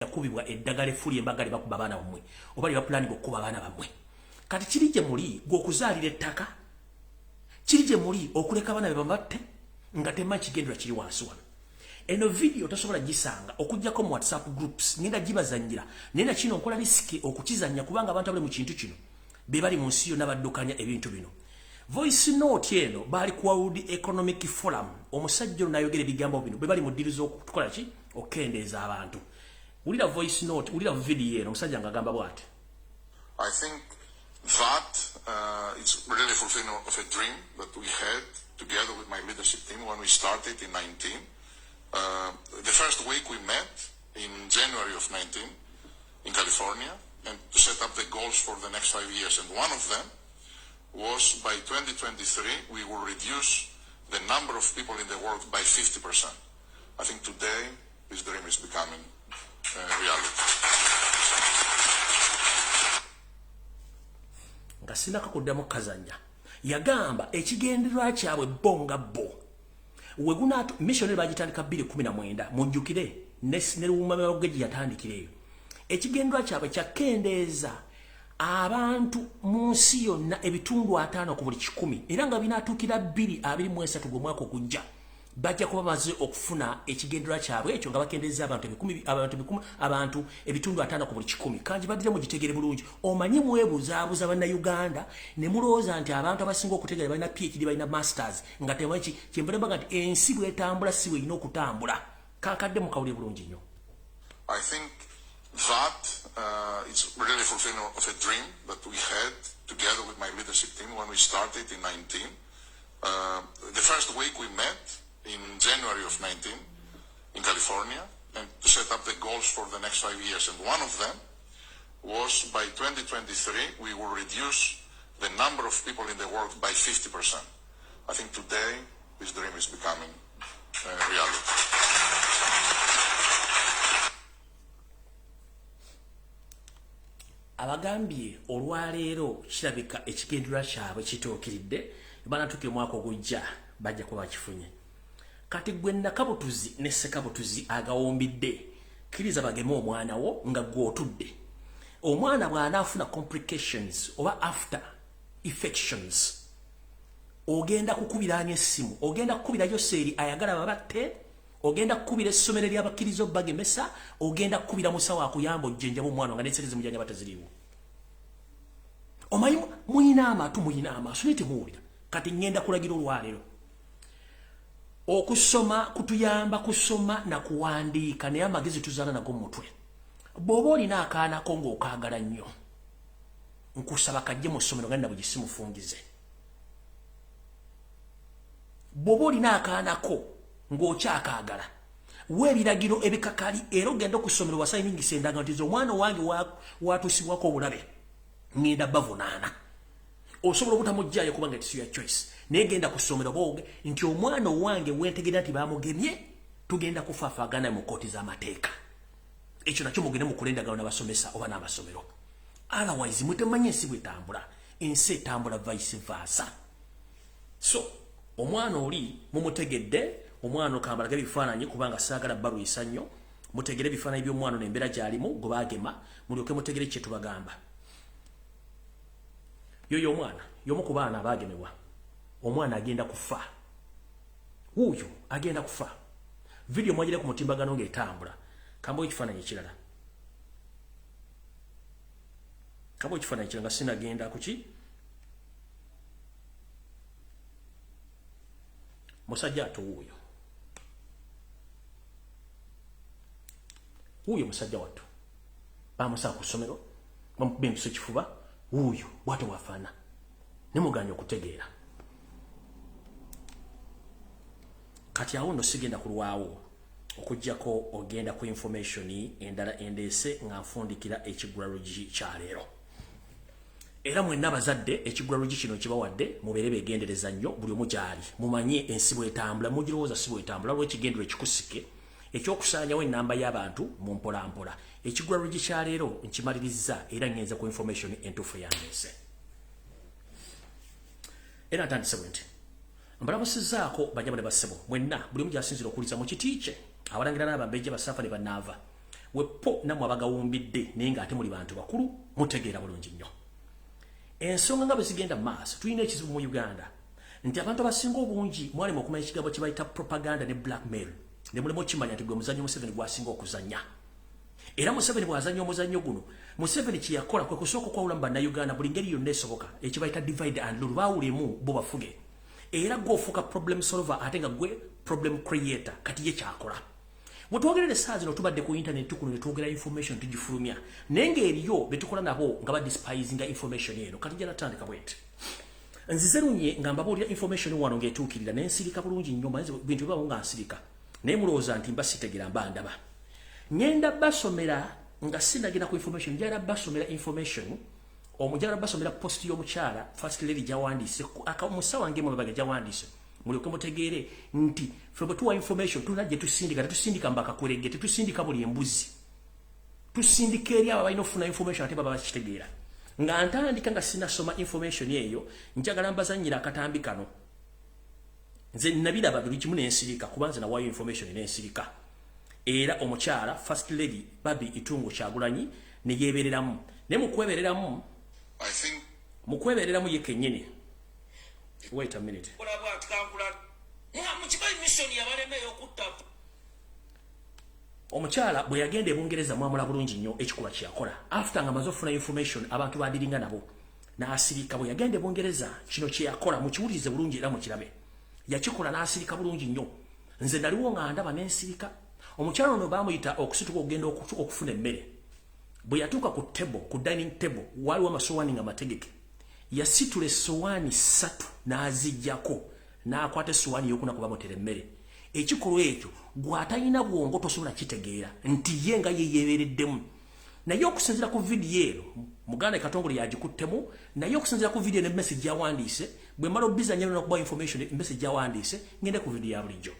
yakubibwa eddagala effuli embagale bakuba abaana bammwe oba liba pulani gwokuba abaana bammwe kati kiri gye muli gw'okuzaalira ettaka kiri gye muli okuleka abaana be bamatte nga temanyi kigendera kiri wansi wano eno video tosobola gisanga okujjako mu WhatsApp groups ngenda gibazannyira naye na kino nkola risiki okukizannya kubanga abantu abali mu kintu kino be bali mu nsi yonna baddukanya ebintu bino voice note eno baali ku World Economic Forum omusajja ono n'ayogera ebigambo bino be bali mu ddirizo okukola ki okukendeeza abantu ulira voice note ulira video eno omusajja ng'agamba bw'ati I think that it's really fulfilling of a dream that we had together with my leadership team when we started in 19. The first week we met in January of 19 in California and to set up the goals for the next 5 years. And one of them was by 2023 we will reduce the number of people in the world by 50%. I think today this dream is becoming reality. Nga sinaka kuddamu kazanya yagamba ekigendererwa kyabwe bonga bo wegunato missionary bagitandika 2019 munjukire ne lumumba geji yatandikireyo ekigendererwa kyabwe kyakendeeza abantu mu nsi yonna ebitundu 5 ku buli 100 era nga binatuukira 223 gwe mwaka okujja bajja kuba baze okufuna ekigendererwa kyabwe ekyo nga bakendeeza abantu ebitundu 5 ku buli 100 kanji badire mu gitegere bulungi omanyi mwebuuza bannayuganda ne mulowooza nti abantu abasinga okutegera balina PhD balina masters nga temanyi kyembalamba nti ensi bwetambula si bweyina okutambula kakadde mukawulire bulungi nnyo I think that it's really fulfilling of a dream that we had together with my leadership team when we started in 19. The first week we met in January of 19 in California and to set up the goals for the next 5 years. And one of them was by 2023 we will reduce the number of people in the world by 50%. I think today this dream is becoming reality. abagambye olwaleero kirabika ekigendererwa kyabwe kituukiridde banatuukira omwaka ogujja bajja kuba bakifunye kati gwe nakabutuzi ne sekabutuzi agawoombidde kkiriza bageme omwana wo nga gw'otudde omwana bw'anaafuna complications oba after infections ogenda kukubiraanya essimu ogenda kukubirayo seeri ayagala babatte ogenda kukubira essomero ly'abakkiriza bagemesa ogenda kukubira musawo akuyamba ojjenjaba omwana nga n'enserezi mujanja bataziriwo omanyi muyina amatu muyina amaaso naye temuwulira kati ngenda kulagira olwaleero okusoma kutuyamba kusoma na kuwandiika naye amagezi tuzaala nago mu mutwe bw'oba olina akaanako ng'okaagala nnyo nkusaba kajje mu ssomero nga nina bwe gisimufungize bw'oba olina akaanako ng'okyakaagala weebiragiro ebikakali era ogenda okusomero wasayiningisa endagaano nti omwana wange watuusibwako obulabe ngenda bavunaana osobola obutamugjayo kubanga tisiyo ya choice naye genda kusomero booge nti omwana owange wentegerera nti bamugemye tugenda kufaafaagana mu kooti z'amateeka ekyo nakyo mugende mukula endagaano n'abasomesa oba n'amasomero otherwise mutemanyi ensi bwetambula ensi etambula vice versa so omwana oli mumutegedde omwana okambalaga ebifaananyi kubanga saagala balwisa nnyo mutegere ebifaananyi by'omwana n'embeera gy'alimu gwe baagema mulyoke mutegere kye tubagamba yoyo omwana y'omu ku baana abaagemebwa omwana agenda kufa wuuyo agenda kufa video mwagire ku mutimbagano ng'etambula kambo ekifaananyi ekirala nga sinagenda kuki musajja ato wuuyo musajja watto bamusaa ku ssomero bamukuba empiso kifuba wuuyo bwate wafaana nemuganya okutegeera kati awo nno sigenda kulwawo okujjako ogenda ku information endala endeese nga nfundikira ekigulalugi kyaleero era mwenna abazadde ekigulalugi kino kibawadde mubeere beegendereza nnyo buli omu gyali mumanye ensi bwetambula mugirowooza si bwetambula lw'ekigendero ekikusike ekyokusaanyawo ennamba y'abantu mu mpolampola ekigulalugi kyaleero nkimaliriza era ngenza ku information entuufu yandeese era ntandise bwe nti mbalamusizaako banyama ne bassebo mwenna buli omu gy'asinzira okuwuliza mu kiti kye abalangira n'abambejja basaafa ne bannaava wepo namwe abagawumbidde naye ng'ate muli bantu bakulu mutegeera bulungi nnyo ensonga nga bwe zigenda mu maaso tulina ekizibu mu Uganda nti abantu abasinga obungi mwali mu okumanya ekigambo kye bayita propaganda ne blackmail ne mulemu okimanya nti gwe muzannyo Museveni gwasinga okuzannya era Museveni bw'azannya omuzannyo guno Museveni kye yakola kwe kusooka okwawula mu bannayuganda buli ngeri yonna esoboka ekibayita divide and rule baawulemu bo bafuge era gw'ofuuka problem solver ate nga gwe problem creator kati ye kyakola bwe twogerera essaawa zino tubadde ku internet kuno ne twogera information tugifulumya naye ng'eriyo be tukola nabo nga badispising information eno kati gyalatandika bweti nzize lunye nga mbabuulira information wano ng'etuukirira naye nsirika bulungi nnyo manzi bintu bibawo nga nsirika naye mulowooza nti mba sitegera mba ndaba ngenda basomera nga sinagenda ku information njagala basomera information omujagala basomera post y'omukyala first lady gyawandiise musawa ng'emu babaga gyawandiise mulyoke mutegeere nti ffe bwe tuwa information tulina gye tusindika tetusindika mbakakwerege tetusindika buli embuzi tusindika eri abo balina okufuna information ate baba bakitegeera nga ntandika nga sinasoma information eyo njagala mbazannyira akatambi kano nze nabiraba buli kimu n'ensirika kuba nze nawaayo information n'ensirika era omukyala first lady Babi Itungo Kyagulanyi ne yeebereramu ne mu kwebereramu ye kennyini wait a minute omukyala bwe yagenda e Bungereza mwamula bulungi nnyo ekikuba kyakola after nga amaze okufuna information abantu badiringa nabo n'asirika bwe yagenda e Bungereza kino kye yakola mukiwulirize bulungi era mukirabe yakikola n'asirika bulungi nnyo nze naliwo nga ndaba n'ensirika omukyala ono baamuyita okusituka okugenda okufuna emmere bwe yatuuka ku table ku dining table waliwo amasowaani nga mategeke yasitula essowaani 3 n'aziggyako n'akwata essowaani y'okuna kuba mutera emmere ekikolwa ekyo gw'atalina bwongo tosobola kitegeera nti ye nga ye yeebeereddemu naye okusinziira ku vidiyo eno muganda Katongole yagikuttemu naye okusinziira ku vidiyo ne message yawandiise bwe mala obizanya n'okuba information message yawandiise ngende ku vidiyo ya bulijjo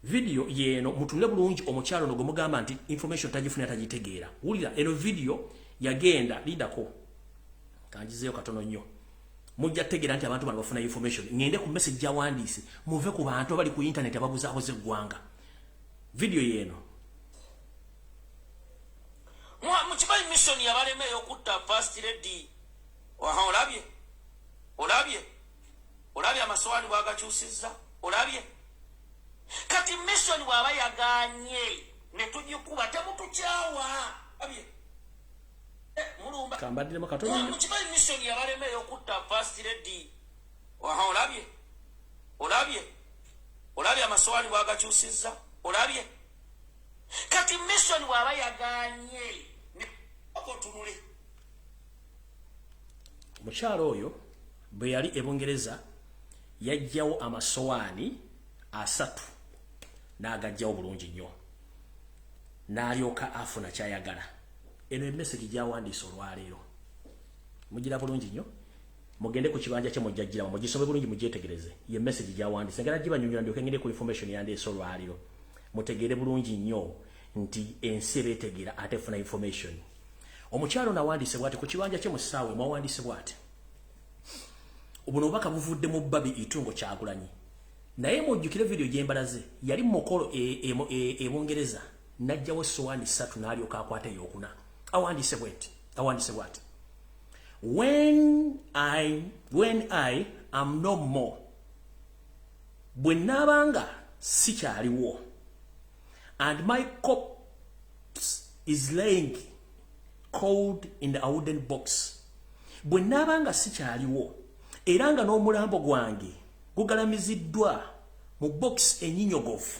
video yeno mutunule bulungi omukyalo ono gumugamba nti information tagifuna tagitegeera wulira eno video yagenda lidako kanjizeyo katono nnyo mujja tegeera nti abantu bano bafuna information ngende ku message yawandiise muve ku bantu abali ku internet ababuzaabuza eggwanga video yeno mukimanyi mission yabalemeyo okutta first lady olabye amasowaani bwagakyusizza olabye kati mission bw'aba yaganye ne tugikuba temutukyawa abye mulumba kambadiremu katono mukimanyi mission yabalemeyo okutta first lady olabye amasowaani bwagakyusizza olabye kati mission bw'aba yaganye ne okotunule omukyalo oyo bwe yali e Bungereza yajjawo amasowaani 3 n'agajjawo bulungi nnyo n'alyoka afuna kyayagala eno emessage gyawandiisa olwaleero mugira bulungi nnyo mugende ku kibanja kye mujjajjiramu mugisome bulungi mugyetegereze ye message gyawandiisa ngera gibanyonyola ndyoke ngende ku information yandeese olwaleero mutegeere bulungi nnyo nti ensi ebeetegeera ate efuna information omukyalo nawandiise bw'ati ku kibanja kye mu ssaawa mwawandiise bw'ati obuno obubaka buvudde mu Babi Itungo Kyagulanyi naye mujjukire video gyembalaze yali mu mukolo e Bungereza najjawo essowaani 3 n'alyoka akwata ey'okuna awandiise bw'ati when I am no more bwe nnaabanga sikyaliwo and my corpse is laying cold in the wooden box bwe nnaabanga sikyaliwo era nga n'omulambo gwange gugalamiziddwa mu box enyinyogovu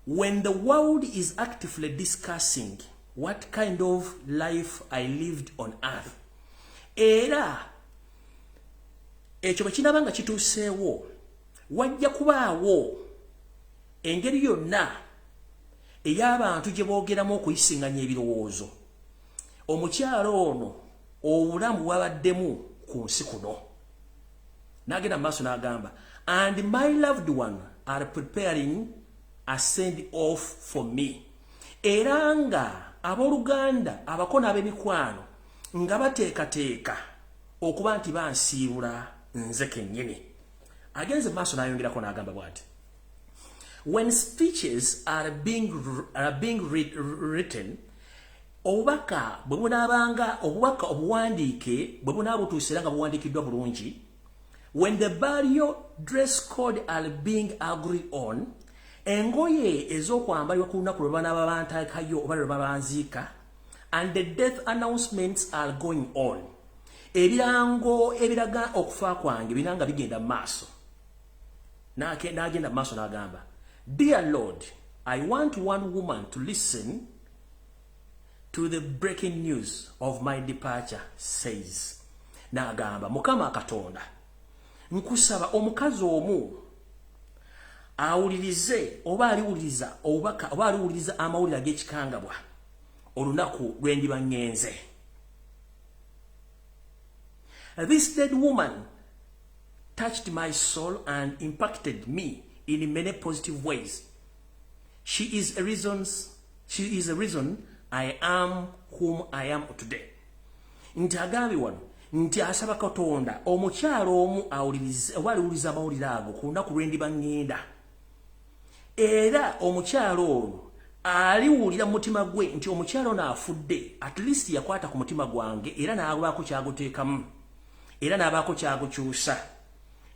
when the world is actively discussing what kind of life I lived on earth era ekyo bwe kinabanga kituuseewo wajja kubaawo engeri yonna ey'abantu gye boogeramu okuyisinganya ebirowoozo omukyalo ono obulamu bwabaddemu ku nsi kuno n'agenda maaso n'agamba and my loved one are preparing a send off for me era nga abooluganda abako n'ab'emikwano nga bateekateeka okuba nti bansiibula nze kennyini agenze maaso n'ayongerako n'agamba bw'ati when speeches are being written, obubaka obuwandiike bwe bunaaba butuusira nga buwandiikiddwa bulungi, when the burial dress code are being agreed on, engoye ez'okwambalibwa ku lunaku lwe banaaba bantaakayo oba lwe babanziika, and the death announcements are going on, ebirango ebiraga okufa kwange biranga bigenda mu maaso. N'agenda mu maaso n'agamba, Dear Lord, I want one woman to listen to the breaking news of my departure, says. N'agamba, Mukama Katonda, nkusaba omukazi omu awulirize oba aliwuliriza obubaka oba aliwuliriza amawulire ag'ekikangabwa olunaku lwe ndiba ngenze. This dead woman touched my soul and impacted me in many positive ways. She is a reason I am whom I am today. Nti agambi wano, nti asaba Katonda omukyalo omu awuliriza amawulire ago ku lunaku lwe ndiba ngenda. Era omukyalo ono aliwulira mu mutima gwe nti omukyalo ono afudde, at least yakwata ku mutima gwange era n'abaako kyaguteekamu era n'abaako kyagukyusa.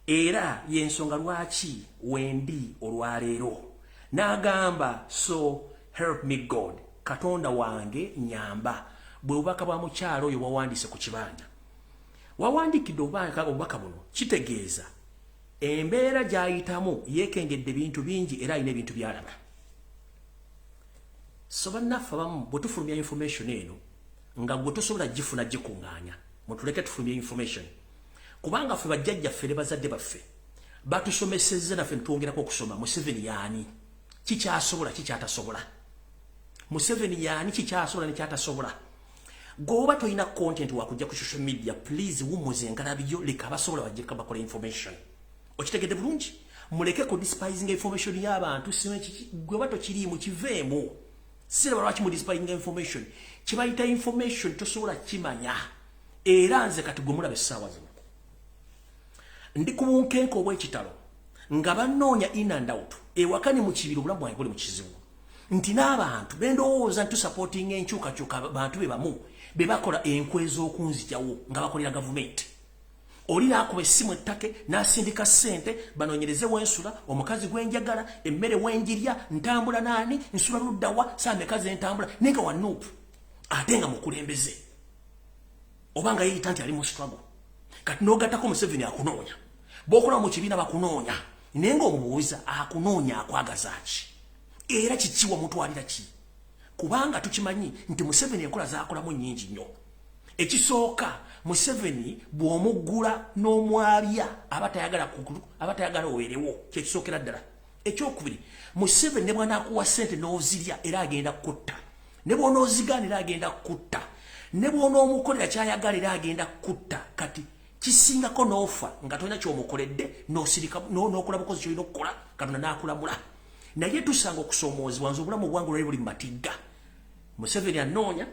Era yensonga lwaki wendi olwaleero. N'agamba, so help me God, Katonda wange nyamba. Bwe bubaka bwa mukyalo oyo wawandiise ku kibanja. Wawandiikidde obubaka buno kitegeeza embeera gy'ayitamu yeekengedde bintu bingi era alina ebintu by'alaba. So bannaffe abamu bwe tufulumya information eno nga gwe tosobola gifuna gikuŋŋaanya, mutuleke tufulumya information. Kubanga ffe bajjajjaffe ne bazadde baffe batusomesezza naffe netwongerako okusoma. Museveni yaani, kikyasobola kikyatasobola. Museveni yaani, kikyasobola nekyatasobola. Goba toyina content wakujja ku social media, please wumuze engalabiyo leka abasobola bajjeka bakola information. Okitegedde bulungi? Muleke ku despising information y'abantu. Gwe bato kiriimu kiveemu. Siraba lwaki mu despising information. Kibayita information tosobola kimanya. Era nze kati gwe mulabe essaawa zino ndi ku bunkenke obw'ekitalo nga bannoonya in and out ewakani mu kibira obulamu bwange buli mu kizibu, nti n'abantu bendowooza ntusupporting enkyukakyuka bantu be bamu be bakola enkwe ez'okunzijawo nga bakolera gavumenti. Oli n'akuba essimu ettake n'asindika ssente banoonyereze wensula, omukazi gwenjagala, emmere wenjirya, ntambula naani, nsula luddawa, saameka ze ntambula, naye nga wanuupu ate nga mukulembeze oba nga yeeyita nti ali mu struggle. Kati n'ogattako Museveni akunoonya, b'okola mu kibiina bakunoonya, naye ng'omubuuza akunoonya akwagaza ki era kiki wamutwalira ki? Kubanga tukimanyi nti Museveni enkola zaakolamu nnyingi nnyo. Ekisooka, Museveni bw'omuggula n'omwabya abatayagala oweerewo, kyekisookera ddala. Ekyokubiri, Museveni ne bw'anaakuwa ssente n'ozirya era agenda kutta, ne bw'onoozigaana era agenda kutta, ne bw'onoomukolera kyayagala era agenda kutta. Kati kisingako n'ofa nga tolina ky'omukoledde n'okola bukozi ky'olina okukola, Katonda n'akulamula. Naye tusanga okusoomoozebwa, nze obulamu bwange olwali buli mu matigga. Museveni anoonya,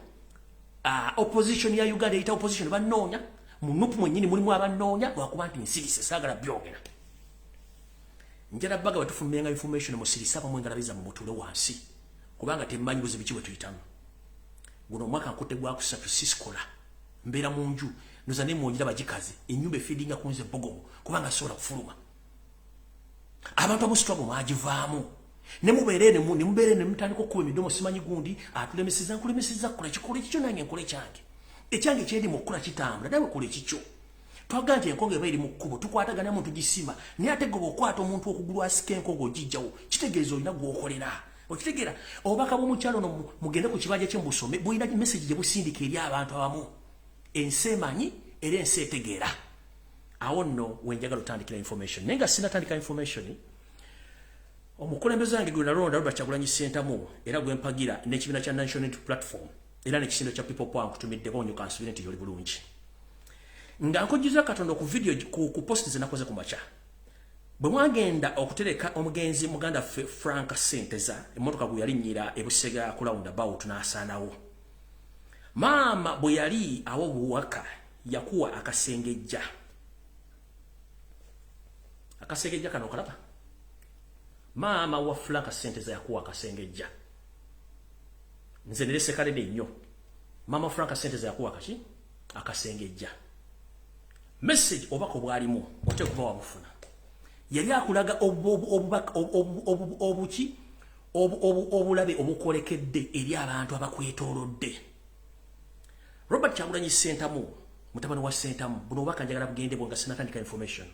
opposition ya Uganda eyita opposition bannoonya, mu nupu mwennyini mulimu abannoonya lwakuba nti nsirise saagala byogera. Njala bbaga batufumyenga information musirisa bamwe ngalabiza mu mutule wansi kubanga temmanyi buzibu ki bwe tuyitamu. Guno omwaka nkutte gwa kusatu sisikola, mbeera mu nju noza ne mwonjira bagikazi ennyumba efeedinga ku nze bogomo kubanga sobola kufuluma. Abantu amu struggle mwagivaamu ne mubeere ne mutandika okukuba emidomo simanyi gundi atulemeseza nkulemeseza kukola kikola ekikyo nange nkola ekyange. Ekyange ekyendi mu kukola kitambula nawe kola ekikyo. Twaga nti enkonge eba eri mu kkubo tukwatagana muntu gisima naye ate gwe okwata omuntu okugulu asika enkonge ogijjawo kitegeeza olina gw'okolera. Okitegeera obubaka bw'omukyalo ono mugende ku kibanja kye mbusome bulina message gye busindika eri abantu abamu. Ensi emanyi era ensi etegeera. Awo nno wenjagala otandikira information. Naye nga sinatandika information, omukulembeze wange gwe nalonda Robert Kyagulanyi Ssentamu era gwe mpagira n'ekibiina kya National Unity Platform era n'ekisindo kya People Power nkutumiddeko onyo kansubire nti yoli bulungi. Nga nkujjuza Katonda ku video ku post ze nakoze ku makya. Bwe mwagenda okutereka omugenzi muganda Frank Senteza emmotoka gwe yalinnyira e Busega ku roundabout n'asaanawo. Maama bwe yali awo buwaka yakuwa akasengejja kano kalaba. Maama wa Frank sente za yakuwa akasengejja. Nze nere sekalede nnyo. Maama Frank sente za yakuwa akachi akasengejja. Message obako bwalimu ote kuba wabufuna. Yali akulaga obuki obulabe obukolekedde eri abantu abakwetoolodde. Robert Kyagulanyi Ssentamu mutabani wa Ssentamu buno obaka njagala bugende bwonga sinatandika information.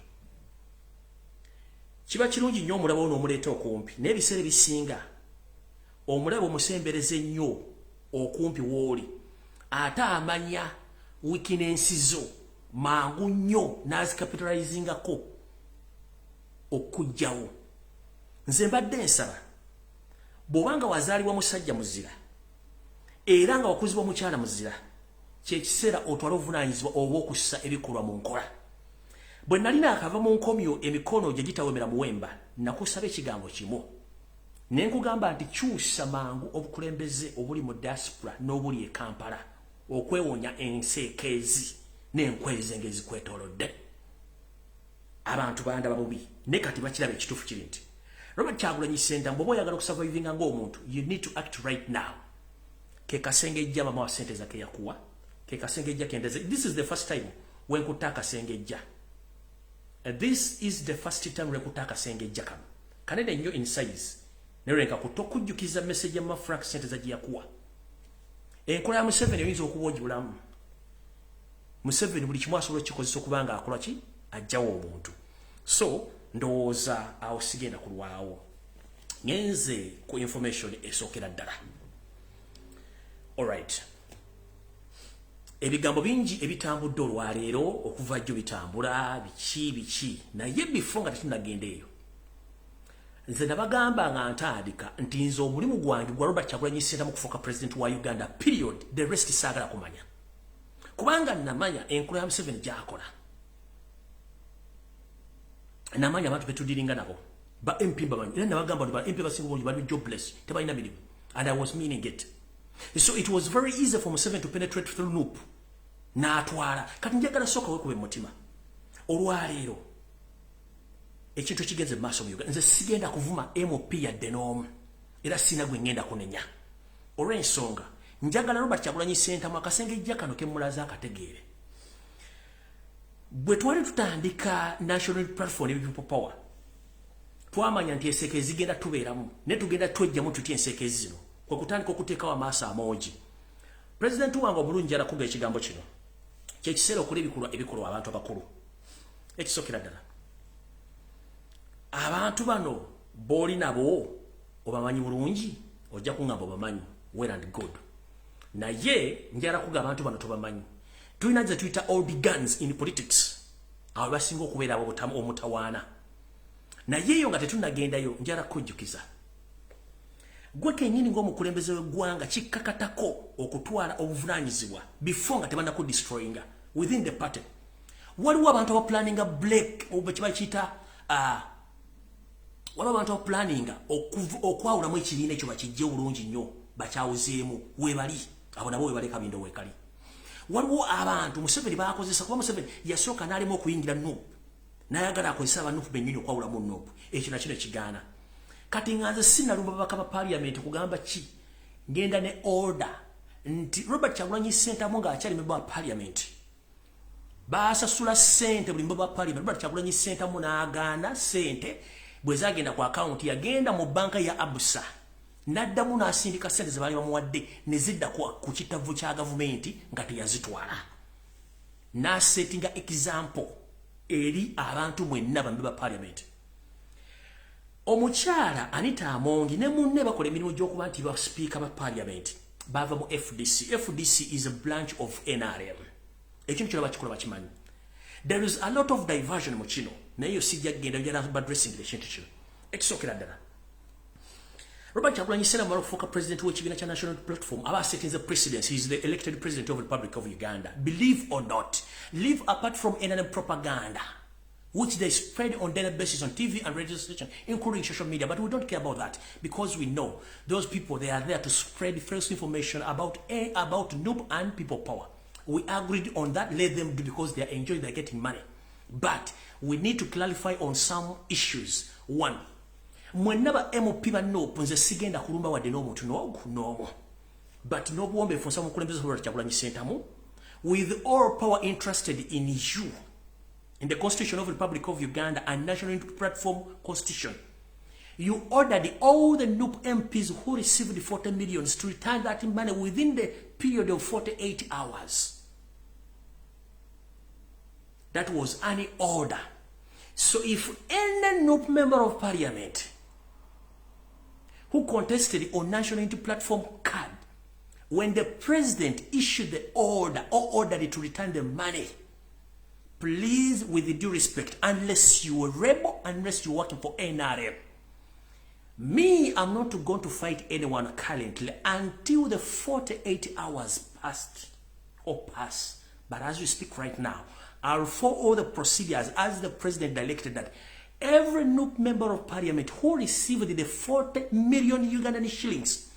Kiba kirungi nnyo omulabo n'omuleeta okumpi n'ebiseera ebisinga omulabo omusembereze nnyo okumpi w'oli ate amanya weaknesses zo mangu nnyo n'azicapitalizingako okujjawo. Nze mbadde nsaba bw'obanga wazaalibwa musajja muzira era nga wakuzibwa mukyala muzira kyekiseera otwala obuvunaanyizibwa obw'okussa ebikolwa mu nkola. Bwe nalina akava mu nkomyo emikono gye gitawemera muwemba nakusaba ekigambo kimu ne nkugamba nti kyusa mangu obukulembeze obuli mu diaspora n'obuli e Kampala okwewonya enseekeezi n'enkwezi ng'ezikwetoolodde. Abantu bandaba bubi ne kati bakiraba ekituufu kiri nti Robert Kyagulanyi Ssentamu bw'oba oyagala okusurvivinga ng'omuntu you need to act right now. Ke kasengejja mama wa sente zake yakuwa ke kasengejja kendeze. This is the first time when kutaka sengejja. This is the first time when kutaka sengejja kano kanene nnyo in size nerenka kutokujjukiza message ya mama Frank sente zaji yakuwa. Enkola ya Museveni oyinza okuba ogibulamu. Museveni buli kimu asobola kikozesa okubanga akola ki ajjawo omuntu. So ndowooza awo sigenda kulwawo. Ngenze ku information esookera ddala. Alright. Ebigambo bingi ebitambudde olwaleero okuva jjo bitambula biki naye before nga tetunagenda eyo. Nze nabagamba nga ntandika nti nze omulimu gwange gwa Robert Kyagulanyi Ssentamu kufuuka president wa Uganda period. The rest saagala kumanya. Kubanga namanya enkola ya Museveni gy'akola. Namanya abantu betudiringa nabo. Ba MP bamanyi. Era nabagamba nti ba MP basinga obungi bali jobless. Tebalina mirimu. And I was meaning it. So it was very easy for Museveni to penetrate through loop. N'atwala. Kati njagala sooka weekube mutima. Olwaleero ekintu kigenze mu maaso mu Uganda. Nze sigenda kuvuma MOP yadde n'omu. Era sina gwe ngenda kunenya. Olw'ensonga njagala Robert Kyagulanyi Ssentamu akasengejja kano ke mulaza akategeere. Bwe twali tutandika National Platform ne People Power twamanya nti enseekezi zigenda tubeeramu ne tugenda twejjamu tutya enseekezi zino kwe kutandika okuteekawo amaaso amogi. President wange omulungi alakuga ekigambo kino kyekiseera okola ebikolwa abantu abakulu. Ekisookera ddala abantu bano b'oli nabo obamanyi bulungi ojja kuŋŋamba obamanyi well and good. Naye njala kuga abantu bano tobamanyi. Tulina ze tuyita old guns in politics. Abo basinga okubeera omutawaana. Naye eyo nga tetunnagendayo njala kujjukiza. Gwe kennyini ng'omukulembeze w'eggwanga kikkakatako okutwala obuvunaanyizibwa before nga tebannakudestroyinga within the party. Waliwo abantu abaplaninga black kyebayita waliwo abantu abaplaninga okwawulamu ekibiina ekyo bakijje obulungi nnyo bakyawuzeemu weebali abo nabo weebali kabindo weekali. Waliwo abantu Museveni baakozesa kuba Museveni yasooka n'alema okuyingira Nuupu n'ayagala akozesa abanuupu bennyini okwawulamu Nuupu. Ekyo nakino kigaana. Kati nga nze sinalumba babaka ba parliament kugamba ki ngenda ne order nti Robert Kyagulanyi Ssentamu ng'akyali member wa parliament baasasula ssente buli member wa parliament. Robert Kyagulanyi Ssentamu n'agaana ssente bwe zaagenda ku account yagenda mu banka ya Abusa n'addamu n'asindika ssente ze baali bamuwadde ne zidda ku kitavu kya gavumenti nga teyazitwala. N'asettinga example eri abantu mwenna bambe ba parliament. Omukyala Anita Amongi ne munne bakola emirimu gy'okuba nti ba speaker ba parliament bava mu FDC. FDC is a branch of NRM. Ekintu kyonna bakikola bakimanyi. There is a lot of diversion mu kino naye yo sijja kgenda njala addressing ekintu kino. Ekisookera ddala Robert Kyagulanyi Ssentamu okufuuka president w'ekibiina kya National Platform aba setting the precedence. He is the elected president of the Republic of Uganda. Believe or not, live apart from NRM propaganda which they spread on daily basis on TV and radio station, including social media. But we don't care about that because we know those people, they are there to spread false information about Noob and People Power. We agreed on that, let them do because they are enjoying, they're getting money. But we need to clarify on some issues. One, mwenna ba MP bannopu nze sigenda kulumba wadde n'omuntu n'omu but n'obuwombe fonsa mukulembeze Robert Kyagulanyi Ssentamu with all power interested in you in the Constitution of the Republic of Uganda and National Unity Platform Constitution. You ordered all the NUP MPs who received the 40 millions to return that money within the period of 48 hours. That was an order. So if any NUP member of parliament who contested on National Unity Platform card, when the president issued the order or ordered to return the money, please, with due respect, unless you are a rebel, unless you're working for NRM, me, I'm not going to fight anyone currently until the 48 hours passed or pass. But as we speak right now, I'll follow all the procedures as the president directed that every NUP member of parliament who received the 40 million Ugandan shillings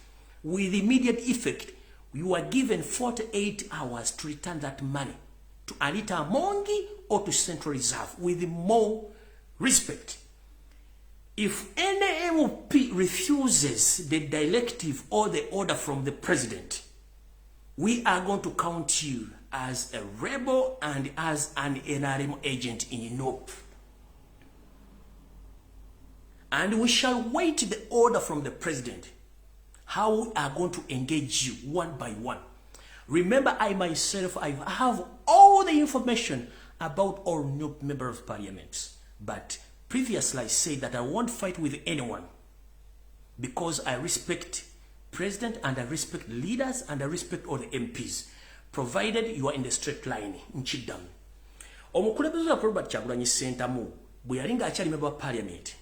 with immediate effect, you are given 48 hours to return that money to Anita Mongi or to Central Reserve with more respect. If any MP refuses the directive or the order from the president, we are going to count you as a rebel and as an NRM agent in NOP. And we shall wait the order from the president, how we are going to engage you one by one. Remember, I myself, I have all the information about all NOP members of parliament. But previously I said that I won't fight with anyone because I respect president and I respect leaders and I respect all the MPs, provided you are in the straight line in Chidam. Omukulembeze wa Robert Kyagulanyi Ssentamu bwe yalinga akyali member of parliament.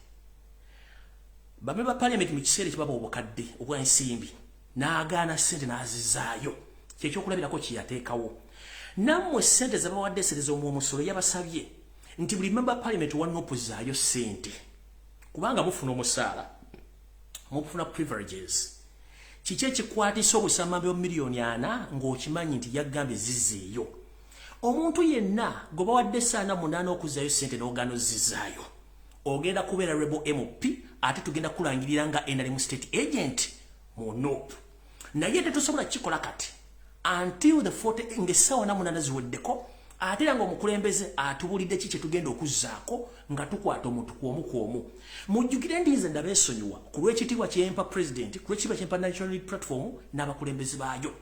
Ba member of parliament mu kiseera ekibaba obukadde obwansimbi n'agaana ssente n'azizaayo. Kyekyokulabirako kye yateekawo. Nammwe ssente zabawadde sereza omwomusolo yabasabye nti buli member of parliament wannopuzaayo ssente kubanga mufuna omusaala mufuna privileges. Kiki ekikwatisa obusamambe bwa miliyoni 4 ng'okimanyi nti yagambye zizzeeyo. Omuntu yenna gwe bawadde saana 8 okuzaayo ssente n'ogaano zizaayo ogenda kubeera rebel MP ate tugenda kulangirira nga NRM state agent mu NOP. Naye tetusobola kikola kati until the 40 ng'essaawa 8 ziweddeko ate nga omukulembeze atubulidde ki kye tugenda okuzzaako nga tukwata omuntu kwomu. Mujjukire nti nze ndabeesonyiwa ku lw'ekitiibwa kyempa president, ku lw'ekitiibwa kyempa National Unity Platform n'abakulembeze baayo.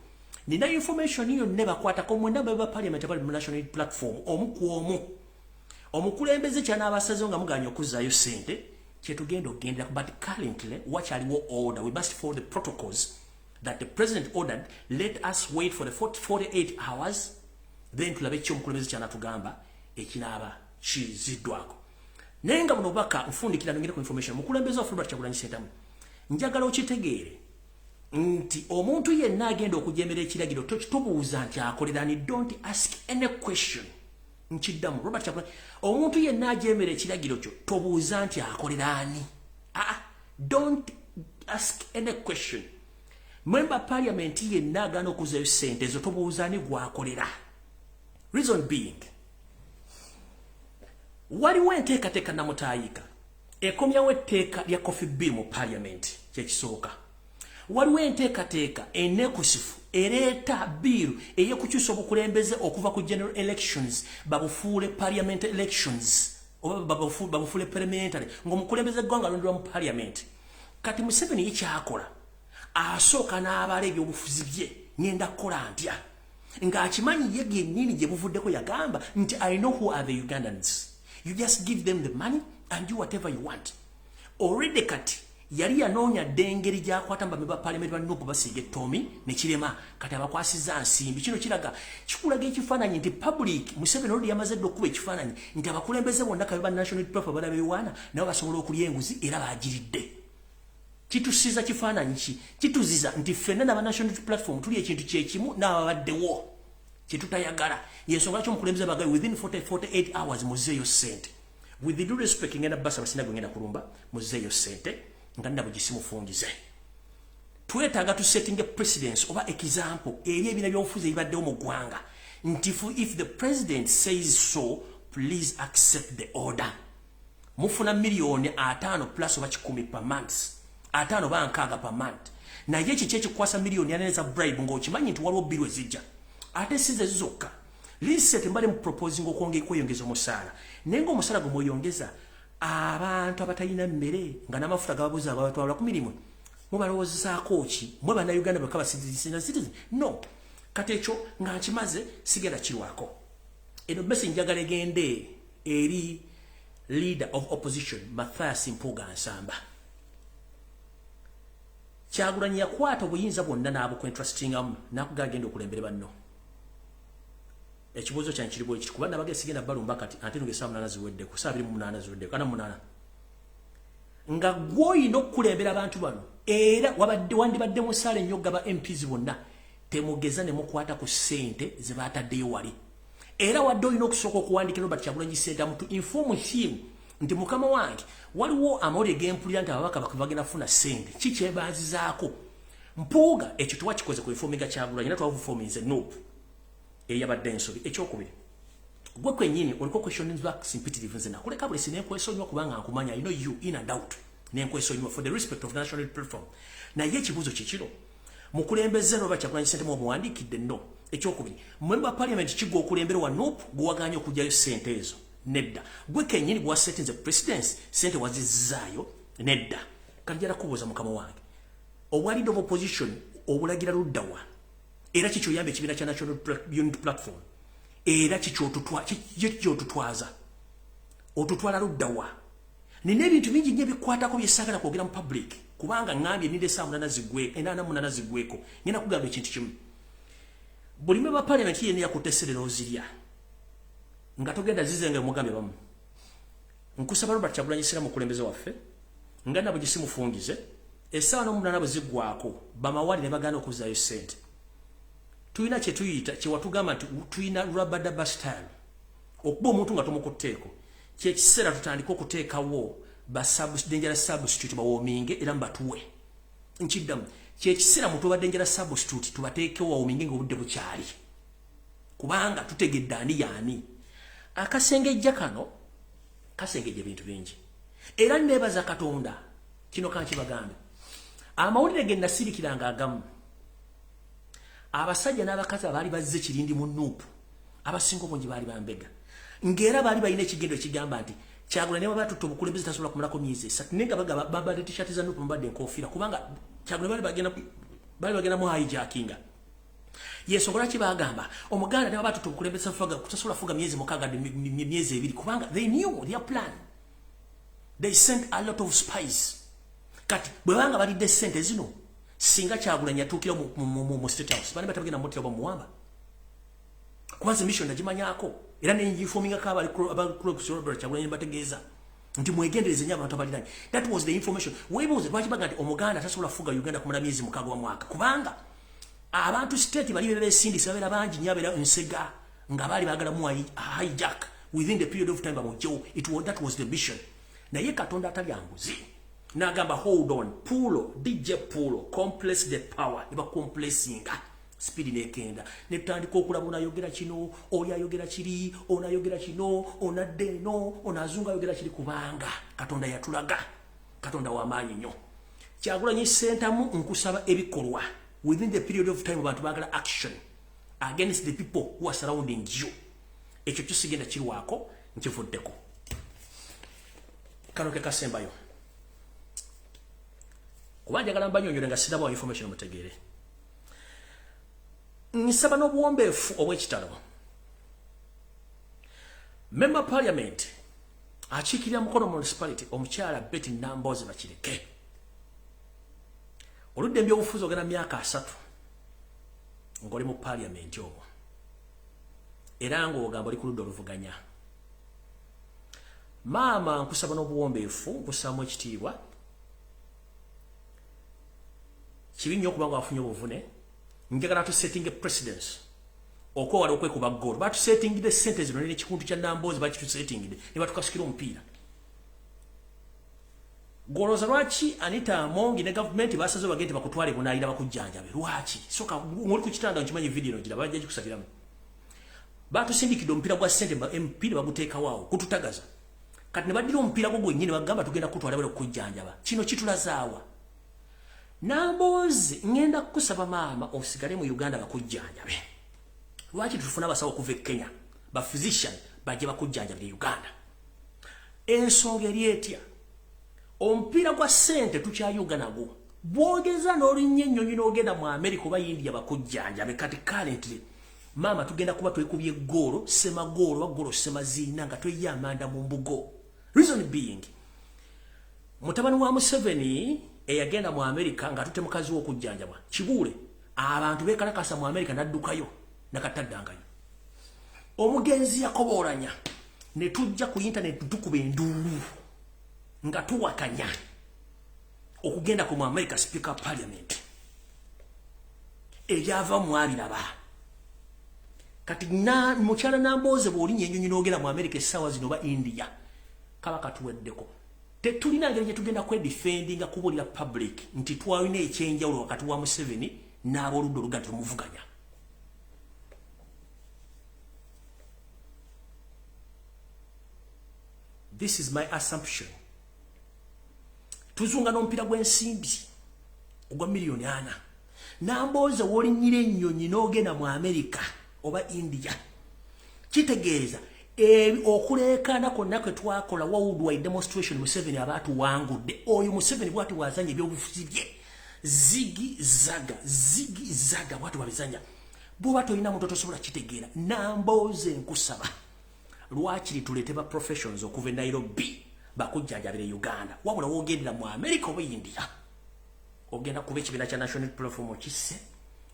Nina information yonna bakwatako mwenda ba parliament abali mu National Unity Platform omu ku omu. Omukulembeze ky'anaabasazeewo nga muganya okuzzaayo ssente kye tugenda okgendera. But currently wakyaliwo order. We must follow the protocols that the president ordered. Let us wait for the 48 hours. Then tulabe kyo omukulembeze ky'anaatugamba ekinaaba kiziddwako. Naye nga buno baka nfundikira ngere ku information mukulembeze wa Robert Kyagulanyi Ssentamu njagala okitegeere nti omuntu yenna agenda okujemera ekiragiro tobuuza nti akolera ni. Don't ask any question. Nkiddamu Robert Kyagulanyi, omuntu yenna ajemera ekiragiro kyo tobuuza nti akolera ani. Don't ask any question. Member parliament yenna agana okuzaayo ssente ezo tobuuza ani gwakolera. Reason being, waliwo enteekateeka namutaayika ekomyawo etteeka lya coffee bill mu parliament kyekisooka. Waliwo enteekateeka enekusifu ereeta bill ey'ekukyusa obukulembeze okuva ku general elections babufuule parliament elections oba babufuule parliamentary ng'omukulembeze eggwanga alonderwa mu parliament. Kati Museveni ye kyakola asooka n'abala ebyobufuzi bye ngenda kukola ntya ng'akimanyi ye gennyini gye buvuddeko yagamba nti I know who are the Ugandans. You just give them the money and do whatever you want. Already kati yali yanoonya ddengeri gy'akwata mu bamemba parliament ba NUP basiige Tommy ne kirema kati abakwasizza nsimbi. Kino kikulaga ekifaananyi nti public Museveni oluli yamaze dde okuba ekifaananyi nti abakulembeze bonna kabe ba National Unity Platform balaba ebiwaana nabo basobola okulya enguzi era baagiridde. Kitusiza kifaananyi ki? Kituziza nti ffenna n'aba National Unity Platform tuli ekintu kyekimu n'ababaddewo kyetutayagala. Yensonga lwaki omukulembeze abagaye within 48 hours muzeeyo ssente. With the due respect ngenda basa basina gwe ngenda kulumba muzeeyo ssente nga ndabo gisimufungize. Twetaaga tu setting a precedence oba example eri ebina by'obufuzi ebibaddewo mu ggwanga nti if the president says so, please accept the order. mufuna milioni 5 plus oba 10 per month 5 bankaga per month naye kiki kwasa milioni yaneza bribe ng'okimanyi nti waliwo biru ezijja ate size zokka reset mbale mu proposing okweyongeza omusaala naye ng'omusaala gwe mweyongeza abantu abatalina mmere nga n'amafuta gababuza abatwala ku mirimu mubalowoozezaako ki mwe bannayuganda bwekaba citizen no kati ekyo nga nkimaze sigenda kirwako eno besi njagala egende eri leader of opposition Mathias Mpuuga Nsamba Kyagulanyi yakwata obuyinza bwonna n'abukwentrustingamu n'akugala agenda okulembera banno ekibuuzo kyange kiri bwekiti kuba nabage sigenda balumba kati ate nugesa 8 ziweddeko 28 ziweddeko kana 8 nga gwoyina okukulembera abantu bano era wandibadde musaale nnyo gaba MPs bonna temugeza ne mukwata ku ssente ze baataddeyo wali era wadde olina okusooka okuwandikira Robert Kyagulanyi Ssentamu mu to inform him nti mukama wange waliwo amawulire g'empulira nti ababaka bagenda kufuna ssente kikyebazizaako Mpuuga ekyo twakikoze ku informinga Kyagulanyi na twavufominze nope eyabadde ensobi ekyokubiri gwe kwennyini oliko questioning back sympathetive nze nakuleka buli sinenkwesonywa kubanga nkumanya I know you in and out nenkwesonywa for the respect of national platform naye ekibuuzo kikiro mukulembeze Robert Kyagulanyi Ssentamu omuwandiikidde no ekyokubiri member parliament kigo okulembera wa NUP guwaganya okujjayo ssente ezo nedda gwe kennyini gwa setinze presidency ssente wazizaayo nedda kanjala kubuuza mukama wange obwalida of opposition obulagira luddawa era kikyo yambe ekibiina kya national unity platform era kikyo tutwaza otutwala luddawa nina ebintu bingi nnyo ebikwatako byesaagala kwogera mu public kubanga ngambye ninde saa 8 zigweko ngenda kugamba ekintu kimu buli member parliament yene yakuteserera ozirya nga togenda zizenga mugambye bamu nkusaba Robert Kyagulanyi Ssentamu mukulembeze waffe nga nabo gisimufungize essaawa n'omunana bwe ziggwako bamawali ne bagana okuzaayo ssente tuyina kye tuyita kye watugamba nti tuyina rubber style okuba omuntu nga tomukutteeko kyekiseera tutandika okuteekawo dangerous substitute bawoominge era mbatuwe nkiddamu kyekiseera muntu oba dangerous substitute tubateekewo wawoominge ng'obudde bukyali kubanga tutegedde ani yaani akasengejja kano kasengejja bintu bingi era nebaza Katonda kino kankibagambe amawulire ge nasirikiranga agamu abasajja n'abakazi abaali bazze kirindi mu NUP abasinga obungi baali bambega ngera baali balina ekigendo ekigamba nti Kyagulanyi ne batutte obukulembeze tasobola kumalako myezi 3 nenga babadde t-shirt za NUP mbadde enkofiira kubanga Kyagulanyi baali bagenda mu hijackinga yensonga lwaki bagamba omuganda ne batutte obukulembeze tasobola fuga myezi 6 myezi 2 kubanga they knew their plan they sent a lot of spies kati bwe banga balidde ssente zino singa Kyagulanyi atuukira mu State House bani batagenda motera bamuwamba kubanza mission najimanyako era ne informingako abali Robert Kyagulanyi bategeeza nti mwegendereze nnyo abantu abalinaanye that was the information webuuze lwaki baga nti omuganda tasobola kufuga Uganda kumala myezi 6 wa mwaka kubanga abantu state bali beesindisa babeera bangi nnyo abeera ensega nga baali baagala mu hijack within the period of time bamugyewo that was the mission naye Katonda atali anguzi nagamba hold on pulo DJ pulo compress the power iba compressinga speed nekenda netandika okulaba onayogera kino oli ayogera kiri onayogera kino onadde no onazunga ayogera kiri kubanga Katonda yatulaga Katonda w'amaanyi nnyo Kyagulanyi Ssentamu nkusaba ebikolwa within the period of time abantu bagala action against the people who are surrounding you ekyo kisigenda kirwako nkivuddeko kano ke kasembayo kubanja gala mbanyonyole nga siraba information mutegeere nsaba n'obuwombeefu obw'ekitalo member parliament akiikirira mukono municipality omukyala Betty Nambooze bakireke oludde ebyobufuzi ogenda myaka 3 ng'oli mu parliament obwo era ng'ogamba oli ku ludda oluvuganya maama nkusaba n'obuwombeefu nkussaamu ekitiibwa kibi nnyo okuba nga wafunye obuvune njagala tusetting precedence okwewala okwekuba ggoolo batusettingidde ssente zino n'ekikuntu kya Nambooze bakitusettingidde ne batukasukira omupiira golooza lwaki Anita Amongi ne gavumenti basaze bagende bakutwale bunaayira bakujjanjabe lwaki soka ng'oli ku kitanda nkimanyi video gira bajja gikusabiramu batusindikidde omupiira gwa ssente MP ne baguteekawo awo kututagaza kati ne badira omupiira gwo gwennyini bagamba tugenda kutwala bale okujjanjaba kino kitulazaawa Namboze ngenda kusaba maama osigale mu Uganda bakujjanjabe lwaki tufuna abasawo kuva Kenya ba physician baje bakujjanjabe Uganda ensonga eri etya omupiira gwa sente tukyayuga nagwo bwogeza n'olinnyo ennyonyi n'ogenda mu America oba India bakujjanjabe kati currently mama tugenda kuba twekubye ggoolo semagoolo waggolo semaziina nga tweyya amanda mu mbugo reason being mutabani wa Museveni eyagenda mu America nga tutte mukazi w'okujjanjabwa kibuule abantu beekalakasa mu America naddukayo nakataddangayo omugenzi yakoboolanya ne tujja ku internet tukuba enduulu nga tuwakanya okugenda ku mu America Speaker Parliament ebyava mu abiraba kati na mukyala Namboze bw'olinnyo ennyonyi n'ogenda mu America essaawa zino oba India kaba katuweddeko tetulina ngeri gye tugenda kwedifendinga kubuulira public nti twalina ekyenjawulo wakati wa Museveni n'abooludda oluga tumuvuganya this is my assumption tuzunga n'omupiira gw'ensimbi ogwa miliyoni 4 Namboze w'olinnyira ennyonyi n'ogenda mu America oba India kitegeeza okuleekaana kwonna kwe twakola worldwide demonstration Museveni abaatuwangudde oyo Museveni bwati wazanya ebyobufuzi bye zigi zaga bwati wabizanya bw'oba tolina muntu tosobola kitegeera Namboze nkusaba lwaki tulete ba professions okuva e Nairobi bakujjanjabire Uganda wabula woogendera mu America oba India ogenda kuba ekibiina kya national platform okisse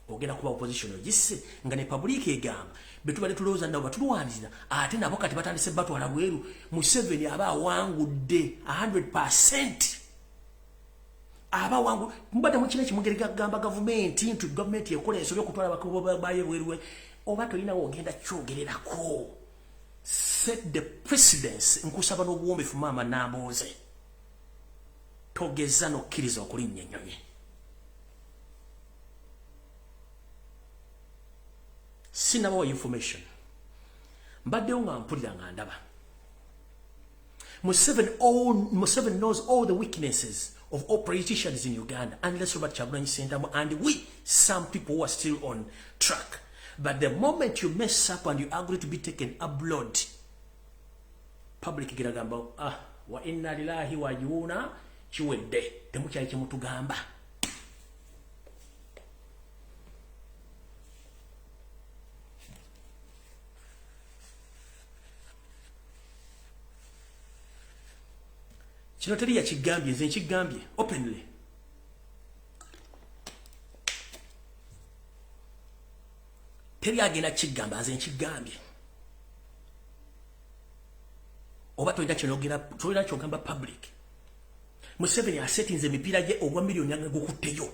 ogenda kuba opposition ogisse nga ne public egamba betubale tulowooza nabo batulwanirira ate nabo kati batandise batwala bweru Museveni aba awangudde 100% aba wangu mbadde mu kino kimugere gamba gavumenti nti gavumenti ekola ensobi okutwala bakubo baye bweruwe oba tolina wogenda kyogererako set the precedence nkusaba n'obuwombefu maama Namboze togeza n'okkiriza okulinnya ennyonyi sinabawa information mbaddewo nga mpulira nga ndaba Museveni knows all the weaknesses of all politicians in Uganda unless Robert Kyagulanyi Ssentamu and we some people who are still on track but the moment you mess up and you agree to be taken abroad public giragamba wa inna lillahi wa inna kiwedde temukyali kimutugamba kino teri yakigambye nze nkigambye openly teri agenda kigamba nze nkigambye oba tolina kyogamba public Museveni asetinze emipiira gye ogwa miliyoni nga gukutteyo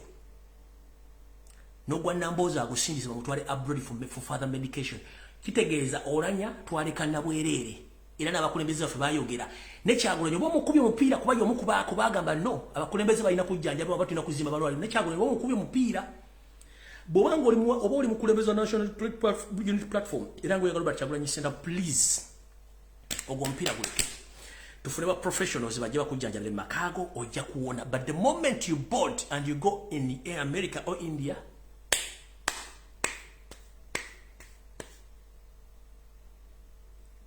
n'ogwa Namboze agusindiza bamutwale abroad for further medication kitegeeza olanya twaleka nabwereere era n'abakulembeze baffe bayogera ne Kyagulanyi oba omukubye omupiira kuba y'omukubaako bagamba no abakulembeze balina kujjanjaba oba tulina kuzimba balwaliro ne Kyagulanyi oba omukubye omupiira bw'obanga oba oli mukulembeze wa national unity platform era ngaoyagala Robert Kyagulanyi Ssentamu please ogwo omupiira guleke tufune ba professionals bajja bakujjanjabira mu makaago ojja kuwona but the moment you board and you go in America or India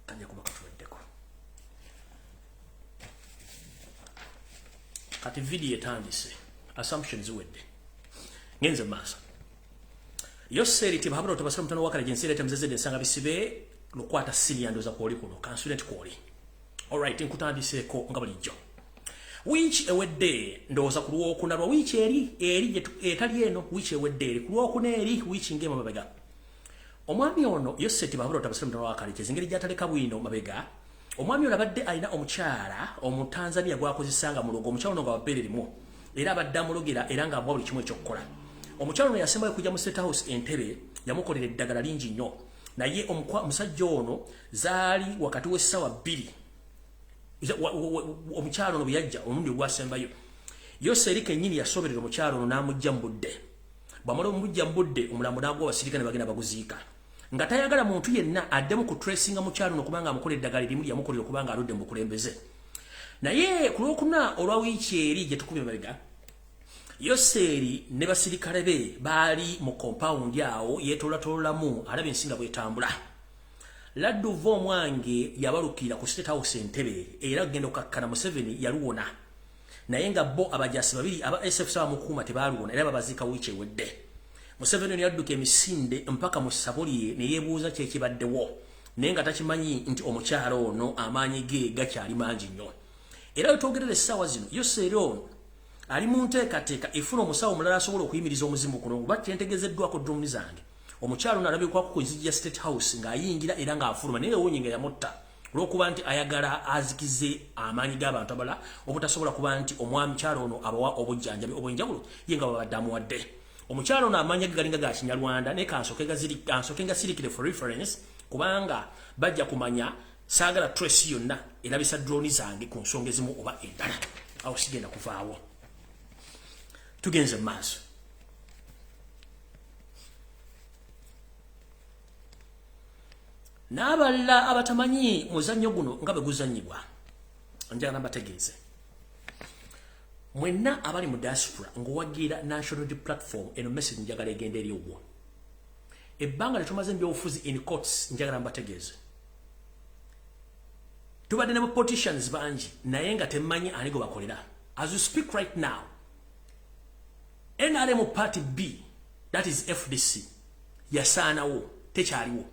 kanya kuba katuweddeko kati video etandise assumptions wedde ngenze maaso yo seri tibahabura tubasira mutano wakala jensere temzezede nsanga bisibe lukwata sili andoza kwoli kuno consultant kwoli alright nkutandiseko nga bulijjo which ewedde ndoza kulwo kunalwa which eri etali eno which ewedde eri kulwo kuneri which ngema mabega omwami ono yo seti babura tabasira mutano wakala jezingeri jataleka bwino mabega omwami ono abadde alina omukyala omutanzania gwakozesanga mulogo omukyala ono nga wabererimu era abadde amulogera era nga amwa buli kimu ekyokukola omukyala ono yasembayo kujja mu State House Entebbe yamukolera eddagala lingi nnyo naye omusajja ono zaali wakati w'essaawa 2 omukyala ono bwe yajja omulundi ogwasembayo yose eri kennyini yasoberera omukyala ono n'amujja mu budde bw'amala omujja mu budde omulambo n'agwa abasirika ne bagenda baguziika nga tayagala muntu yenna addemu ku tracinga mu kyalo nokubanga amukola eddagala erimu lyamukolera okubanga aludde mu bukulembeze naye ku lwokuna olwa wiiki eri gye tukubye mabega Yoseri ne basirikale be baali mu compound yawo yetolatolamu alaba ensinga bwetambula Ladduva omwange yabalukira ku State House Entebbe era genda okakkana Museveni yaluwona naye nga bo abajasi babiri aba SF sawa mukuma tebaluwona era babaziika wiiki ewedde Museveni yadduka emisinde mpaka mu Sabulye ne yeebuuza kye kibaddewo naye nga takimanyi nti omukyalo ono amaanyi ge gakyali mangi nnyo era wetwogerera essaawa zino Yoseri ono ali mu nteekateeka efuna omusawo omulala asobola okuyimiriza omuzimu guno kuba kyentegezeddwako drone zange omukyalo ono alabikwa ku nzigi ya State House ng'ayingira era ng'afuluma naye wonyi nga yamutta olw'okuba nti ayagala azikize amaanyi g'abantu abala obutasobola kuba nti omwami kyalo ono abawa obujjanjabi obw'enjawulo ye nga babadde amuwadde omukyalo ono amaanyi ge galinga ga Kinyarwanda naye kansoke nga sirikire for reference kubanga bajja kumanya saagala trace yonna erabisa drone zange ku nsonga ezimu oba endala awo sigenda kuvaawo tugenze maaso n'abalala abatamanyi muzannyo guno nga bwe guzannyibwa njagala mbategeeze mwenna abali mu diaspora ng'owagira national platform eno message njagala egenda eri ogwo ebbanga lyetumaze mu byobufuzi in courts njagala mbategeeze tubadde ne politicians bangi naye nga temmanyi ani gwe bakolera as you speak right now NRM Party B, that is FDC, yasaanawo tekyaliwo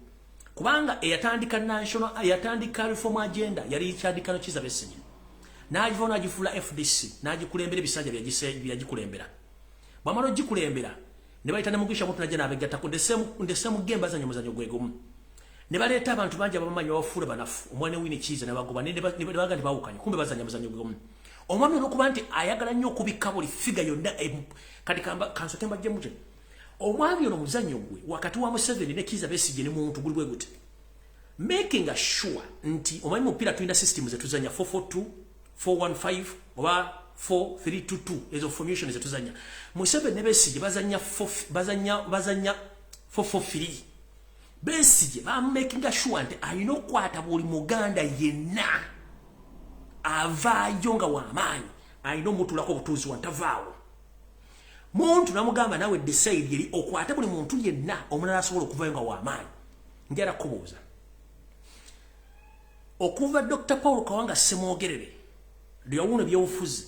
kubanga eyatandika national eyatandika reform agenda yali kyandika no Kiza Besigye n'agivona agifula FDC n'agikulembera ebisanja byagikulembera bwamala ogikulembera ne bayita ne Mugisha Muntu najja n'abegattako ndesemu gemba zanyo muzanyo gwegumu ne baleeta abantu bangi abamanyi bafuule banafu omwana Wini Kiza ne bagoba ne baga ne bawukanye kumbe bazanya muzanyo gwegumu omwami olw'okuba nti ayagala nnyo okubikka buli figa yonna kati kansoke mbajjemu gye omwami ono muzannyo gwe wakati wa Museveni ne Kiza Besigye ne muntu guli bwe guti making sure nti omanyi mupiira tulina system ze tuzanya 442 415 oba 4322 ezo formation ze tuzanya Museveni ne Besigye bazanya 443 Besigye ba making sure nti ayina okukwata buli muganda yenna avaayo nga w'amaanyi ayina omutulako obutuuzi wantavaawo muntu namugamba nawe decide eri okwata buli muntu yenna omulala asobola okuvaayo nga w'amaanyi njala kubuuza okuva Dr. Paul Kawanga Semwogerere lyowuno ebyobufuzi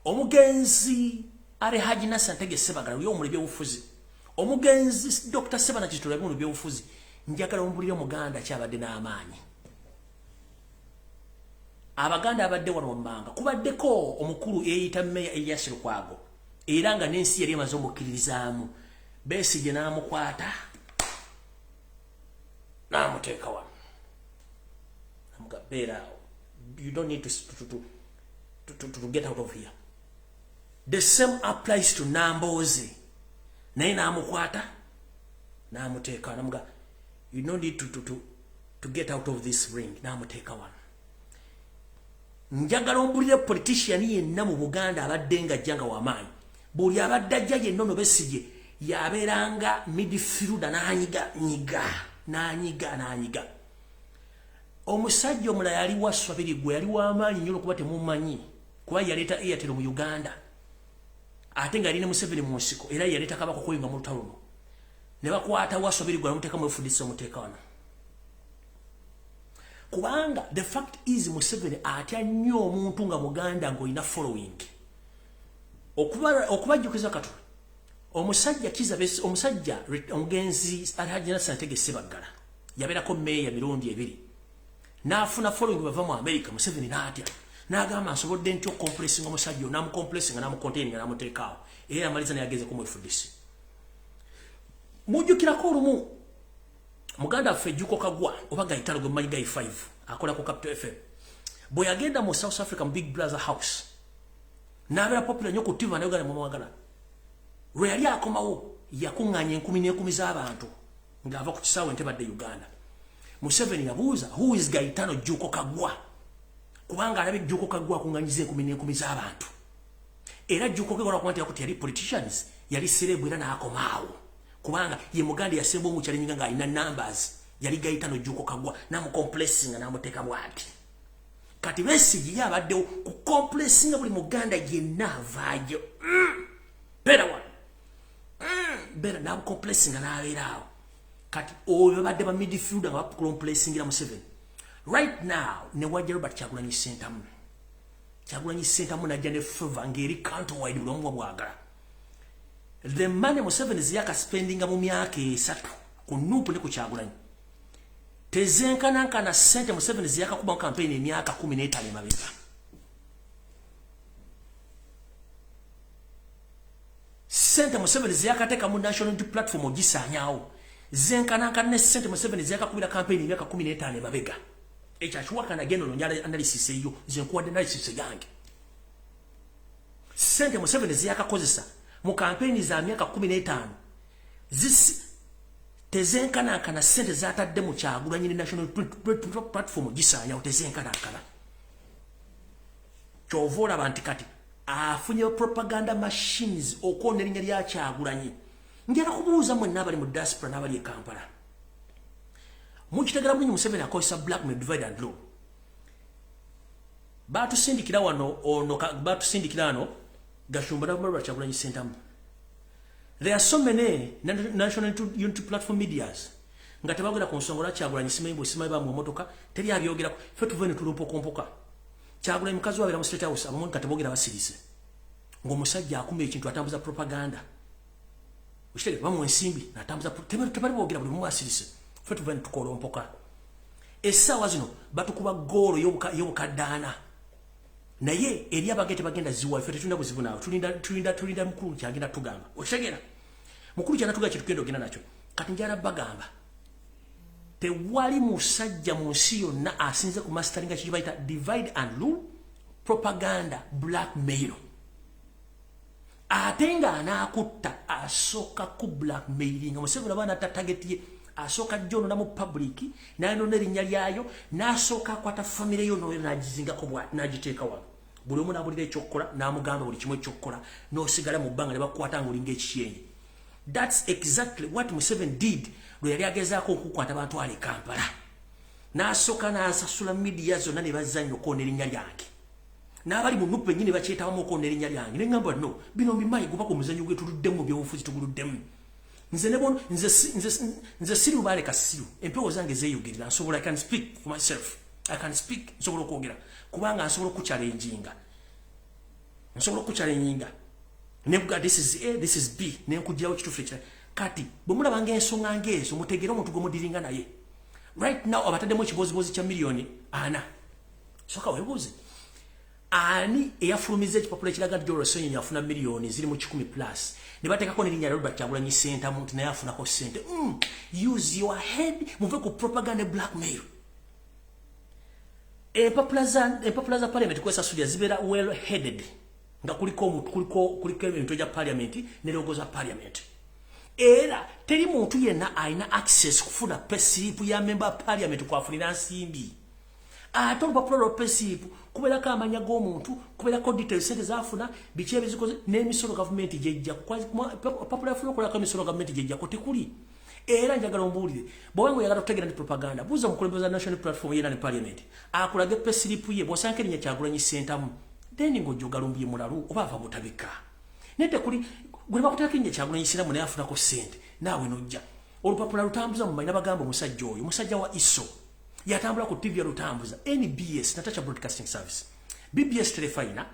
omugenzi ale Haji Nassan Ntege Sebagala lyowuno ebyobufuzi omugenzi Dr. Sebana Kitula lyowuno ebyobufuzi njagala ombulire muganda kyabadde n'amaanyi abaganda abadde wano wammanga kubaddeko omukulu eyita Meya Elias Lukwago era nga n'ensi yali emaze omukkiririzaamu Besigye n'amukwata n'amuteeka wano namugabeera you don't need to get out of here the same applies to Namboze naye n'amukwata n'amuteeka namuga you don't need to get out of this ring n'amuteeka wano njagala ombulire politician yenna mu Buganda abadde nga jjanga w'amaanyi buli abadde ajja yenna ono Besigye yabeeranga midfielder n'anyiga omusajja omulala yali waswabiri gwe yali w'amaanyi nnyo olwokuba temumanyi kuba yaleeta Airtel mu Uganda ate nga yali ne Museveni mu nsiko era yaleeta Kabaka okuyinga mu lutalo luno ne bakwata waswabiri gwe bamuteeka mu FDC omuteeka wano kubanga the fact is Museveni atya nnyo omuntu nga muganda ng'olina following okubajjukiza katula omusajja Kiza Besigye omusajja omugenzi Alhaji Nassan Ntege Sebagala yabeerako meeya mirundi ebiri n'afuna following bava mu America Museveni n'atya n'agamba nsobodde ntya okompulesinga omusajja n'amukompulesinga n'amukontaininga n'amuteekaawo era amaliza n'ayagezeko mu FDC mujjukirako olumu muganda waffe Ejjuko Kagwa oba Gayitalo gwe mumanyi Guy 5 akola ku Capital FM bwe yagenda mu South Africa mu Big Brother House n'abeera popular nnyo ku TV n'ayogala mu mwagala lwe yali akomawo yakuŋŋaanya 10,000 z'abantu ng'ava ku kisaawe Entebbe Uganda Museveni yabuuza who is Gayitano Ejjuko Kagwa kubanga alabye Ejjuko Kagwa akuŋŋaanyiza 10,000 z'abantu era Ejjuko Kagwa kuba nti yali politicians yali celeb era n'akomaawo kubanga ye muganda yasemba omukyalinyinga nga alina numbers yali gayita n'ojjuko kagwa namukomplessinga n'amuteeka bw'ati kati Besigye yabaddewo ku komplessinga buli muganda yenna avaayo beera wano beera n'amukomplessinga n'abeeraawo kati oyo badde ba midfielder nga bakomplessingira Museveni right now ne wajja Robert Kyagulanyi Ssentamu najja ne favor ng'eri countrywide buli omu bwagala the money Museveni ziyaka spendinga mu myaka 3 ku Nuupu ne ku Kyagulanyi tezenkanankana sente Museveni ziyaka kuba campaign emyaka 15 emabega sente Museveni ziyaka teka mu national platform ogisanyawo zenkanankana ne sente Museveni ziyaka kubira campaign emyaka 15 emabega ekyachwaka na geno nyala analysis eyo zenkuwadde analysis yange sente Museveni ziyaka kozesa mu campaign za myaka 15 tezenkanankana sente zatadde mu Kyagulanyi ne national platform gisanya tezenkanankana chovola bantu kati afunye propaganda machines okona erinnya lya Kyagulanyi ngera kubuuza mwe nabali mu diaspora nabali e Kampala mukitegera bulungi Museveni akozesa blackmail divide and rule batusindikira wano Gashumba na Kyagulanyi Ssentamu. There are so many national unity platform medias nga tebagera ku nsonga Kyagulanyi simayimba mu motoka teri abyogera fe tuvene tulumpo kompoka Kyagulanyi mukazi wabera mu state house abamu katebogera basirise ng'omusajja akumba ekintu atambuza propaganda ushitege bamu ensimbi natambuza tebali bogera buli mu asirise fe tuvene tukolompoka essaawa zino batukuba goolo y'obukaddaana naye eri abagete bagenda ziwa ife tetunda kuzibuna tulinda mukulu kyagenda tugamba oshegera mukulu kyana tuga kitugendo gina nacho kati njara bagamba tewali musajja mu nsi yonna asinze ku masteringa kibaita divide and rule propaganda blackmail atenga anakutta asoka ku blackmailing Museveni abana target asoka jono na mu public nayo nerinnya lyayo nasoka kwata family yo no nagizinga ko bwa nagiteeka wano buli omu nabulira ekyokukola namugamba buli kimwe ekyokukola nosigala mu bbanga ne bakwata ngulinga ekiyenyi that's exactly what Museveni did lwe yali agezaako okukwata abantu ali Kampala nasoka nasasula media zonna ne bazanyo okona erinnya lyange n'abali mu Nuupu ennyini bakyetawamu okona erinnya lyange ne ngamba no bino bimayi guba ku muzanyo gwe tuluddemu byobufuzi tuguluddemu nze siru bale kasiru empewo zange zeyogerera nsobola I can speak for myself I can speak nsobola okwogera kubanga nsobola okuchallenginga nebuga this is A this is B nenkujjawo kituufu ekira kati bwe mulabanga ensonga ngeezo mutegeera omuntu gwe mudiringa naye right now abataddemu ekibozibozi kya miliyoni 4 soka webuuze ani eyafulumiza ekipapula ekiraga nti Joel Sonyi yafuna miliyoni ziri mu 10 plus ne bateekako n'erinnya lya Robert Kyagulanyi Ssentamu nti naye afunako ssente use your head muve ku propaganda blackmail empapula za parliament kwesasudya zibeera well headed nga kuliko ebintu egya parliament ne logo za parliament era teri muntu yenna alina access kufuna payslip ya member parliament kwafunira nsimbi ate olupapula lwa payslip kubeerako amanya g'omuntu kubeerako details sente zafuna biki ebizikoze n'emisolo gavumenti gyejja papula yafuna okolako emisolo gavumenti gyejjako tekuli era njagala ombuulire bw'oba oyagala okutegeera nti propaganda buuza omukulembeze national platform yera ne parliament akulage payslip ye bw'osanga erinnya Kyagulanyi Ssentamu then ng'ojjoga Lumbuye mulalu oba ava mutabika naye tekuli gwe bakuteeka erinnya Kyagulanyi Ssentamu naye afunako ssente naawe nojja olupapula lutambuza mu mayina bagamba omusajja oyo musajja wa ISO yatambula ku TV ya lutambuza NBS Natasha Broadcasting Service BBS Telefina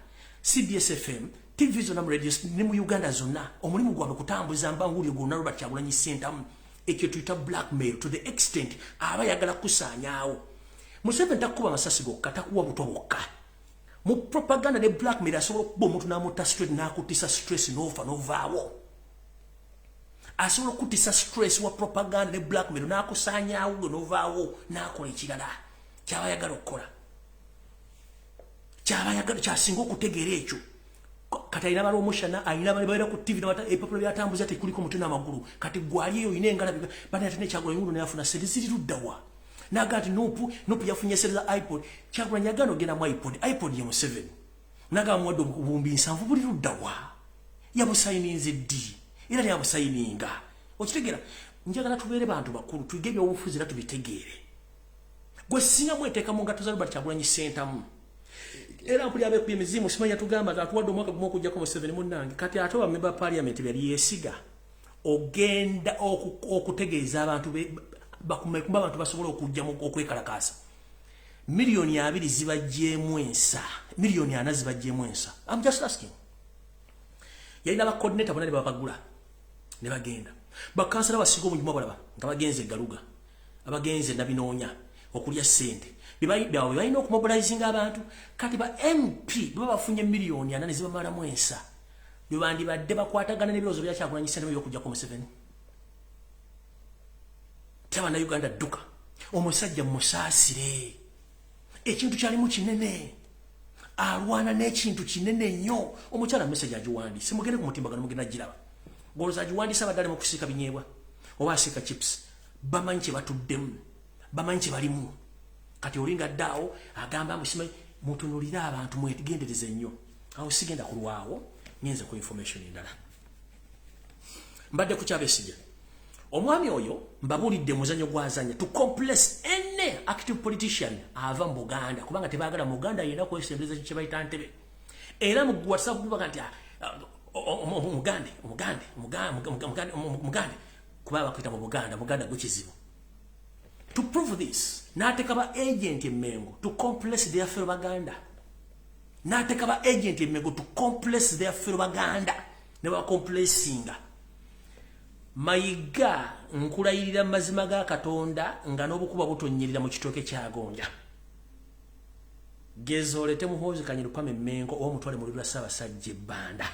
CBS FM TV zonna mu radio ne mu Uganda zonna omulimu gwabwe kutambuza mbangulire gwonna Robert Kyagulanyi Ssentamu ekyo tuyita blackmail to the extent aba yagala kusaanyaawo Museveni takuba masasi gokka takuwa buto bwokka mu propaganda ne blackmail asobola okuba omuntu n'amutta straight n'akutisa stress n'ofa n'ovaawo asobola okutisa stress wa propaganda ne blackmail n'akusaanyaawo gwe n'ovaawo n'akola ekirala kyaba yagala okukola kyasinga okutegeera ekyo kati alina balomushana alina bali ku TV n'ebipapula byatambuza tekuliko mutu n'amagulu kati gwali eyo olina engalabi bana yatene Kyagulanyi nguno nayafuna sente ziri luddawa naga nti Nuupu yafunye sente za iPod Kyagulanyi yagana ogenda mu iPod ye Museveni naga muwadde obuwumbi 7 buli luddawa yabusayininze ddi era yabusayininga Okitegera njagala tubeere bantu bakulu tuige obufuzi era tubitegeere. Gwe singa mweteka mu ngato za Robert Kyagulanyi Ssentamu. Era mpuli abe ku emizimu simanya tugamba atuwadde omwaka gumu okujja ku 7 munnange kati ate member parliament bali yesiga ogenda okutegeeza abantu bakumekuba abantu basobola okujja mu okwekalakasa. Milioni 2 zibajjemu ensa. Milioni 4 zibajjemu ensa. I'm just asking. Yalina ba coordinator bonna ne babagula ne bagenda. Bakansala basigo omunyuma balaba nga bagenze Galuga. Abagenze nabinoonya okulya sente. Bibayi balina okumobilizing abantu kati ba MP baba bafunye milioni 4 zibamala mu ensa. Bibandi badde bakwatagana n'ebirozo bya Kyagulanyi Ssentamu by'okujja ku 7. Taba na Uganda duka. Omusajja musaasire. Ekintu kyalimu kinene. Alwana n'ekintu kinene nnyo. Omukyala message agiwandi. Simugende ku mutimbagano mugenda giraba. Goloza agiwandi sabadale mu kusika binyeebwa. Oba asika chips. Bamanyi kye batuddemu. Bamanyi kye balimu. Kati olinga ddaawo agamba musimanyi mutunulira abantu mwegendereze nnyo. Awo sigenda kulwawo nyenze ku information endala. Mbadde ku Kyabesige. Omwami oyo mbabulidde muzanyo gwazanya to compress any active politician ava mu Buganda kubanga tebaagala mu Buganda yenda kwesembeza kye bayita Ntebe. Era mu WhatsApp kuba kanti Mugande kuba bakwita mu Buganda gukizibu. To prove this, nateka ba agent emengo to compress their fellow Baganda. Nateka ba agent emengo to compress their fellow Baganda. Ne ba compressinga. Mayiga nkulayirira mazima ga Katonda nga n'obukuba butonyerera mu kitoke kya Gonja. Gezolete muhozi kanyirupame mengo omutwale mu lubira Ssaabasajja Banda.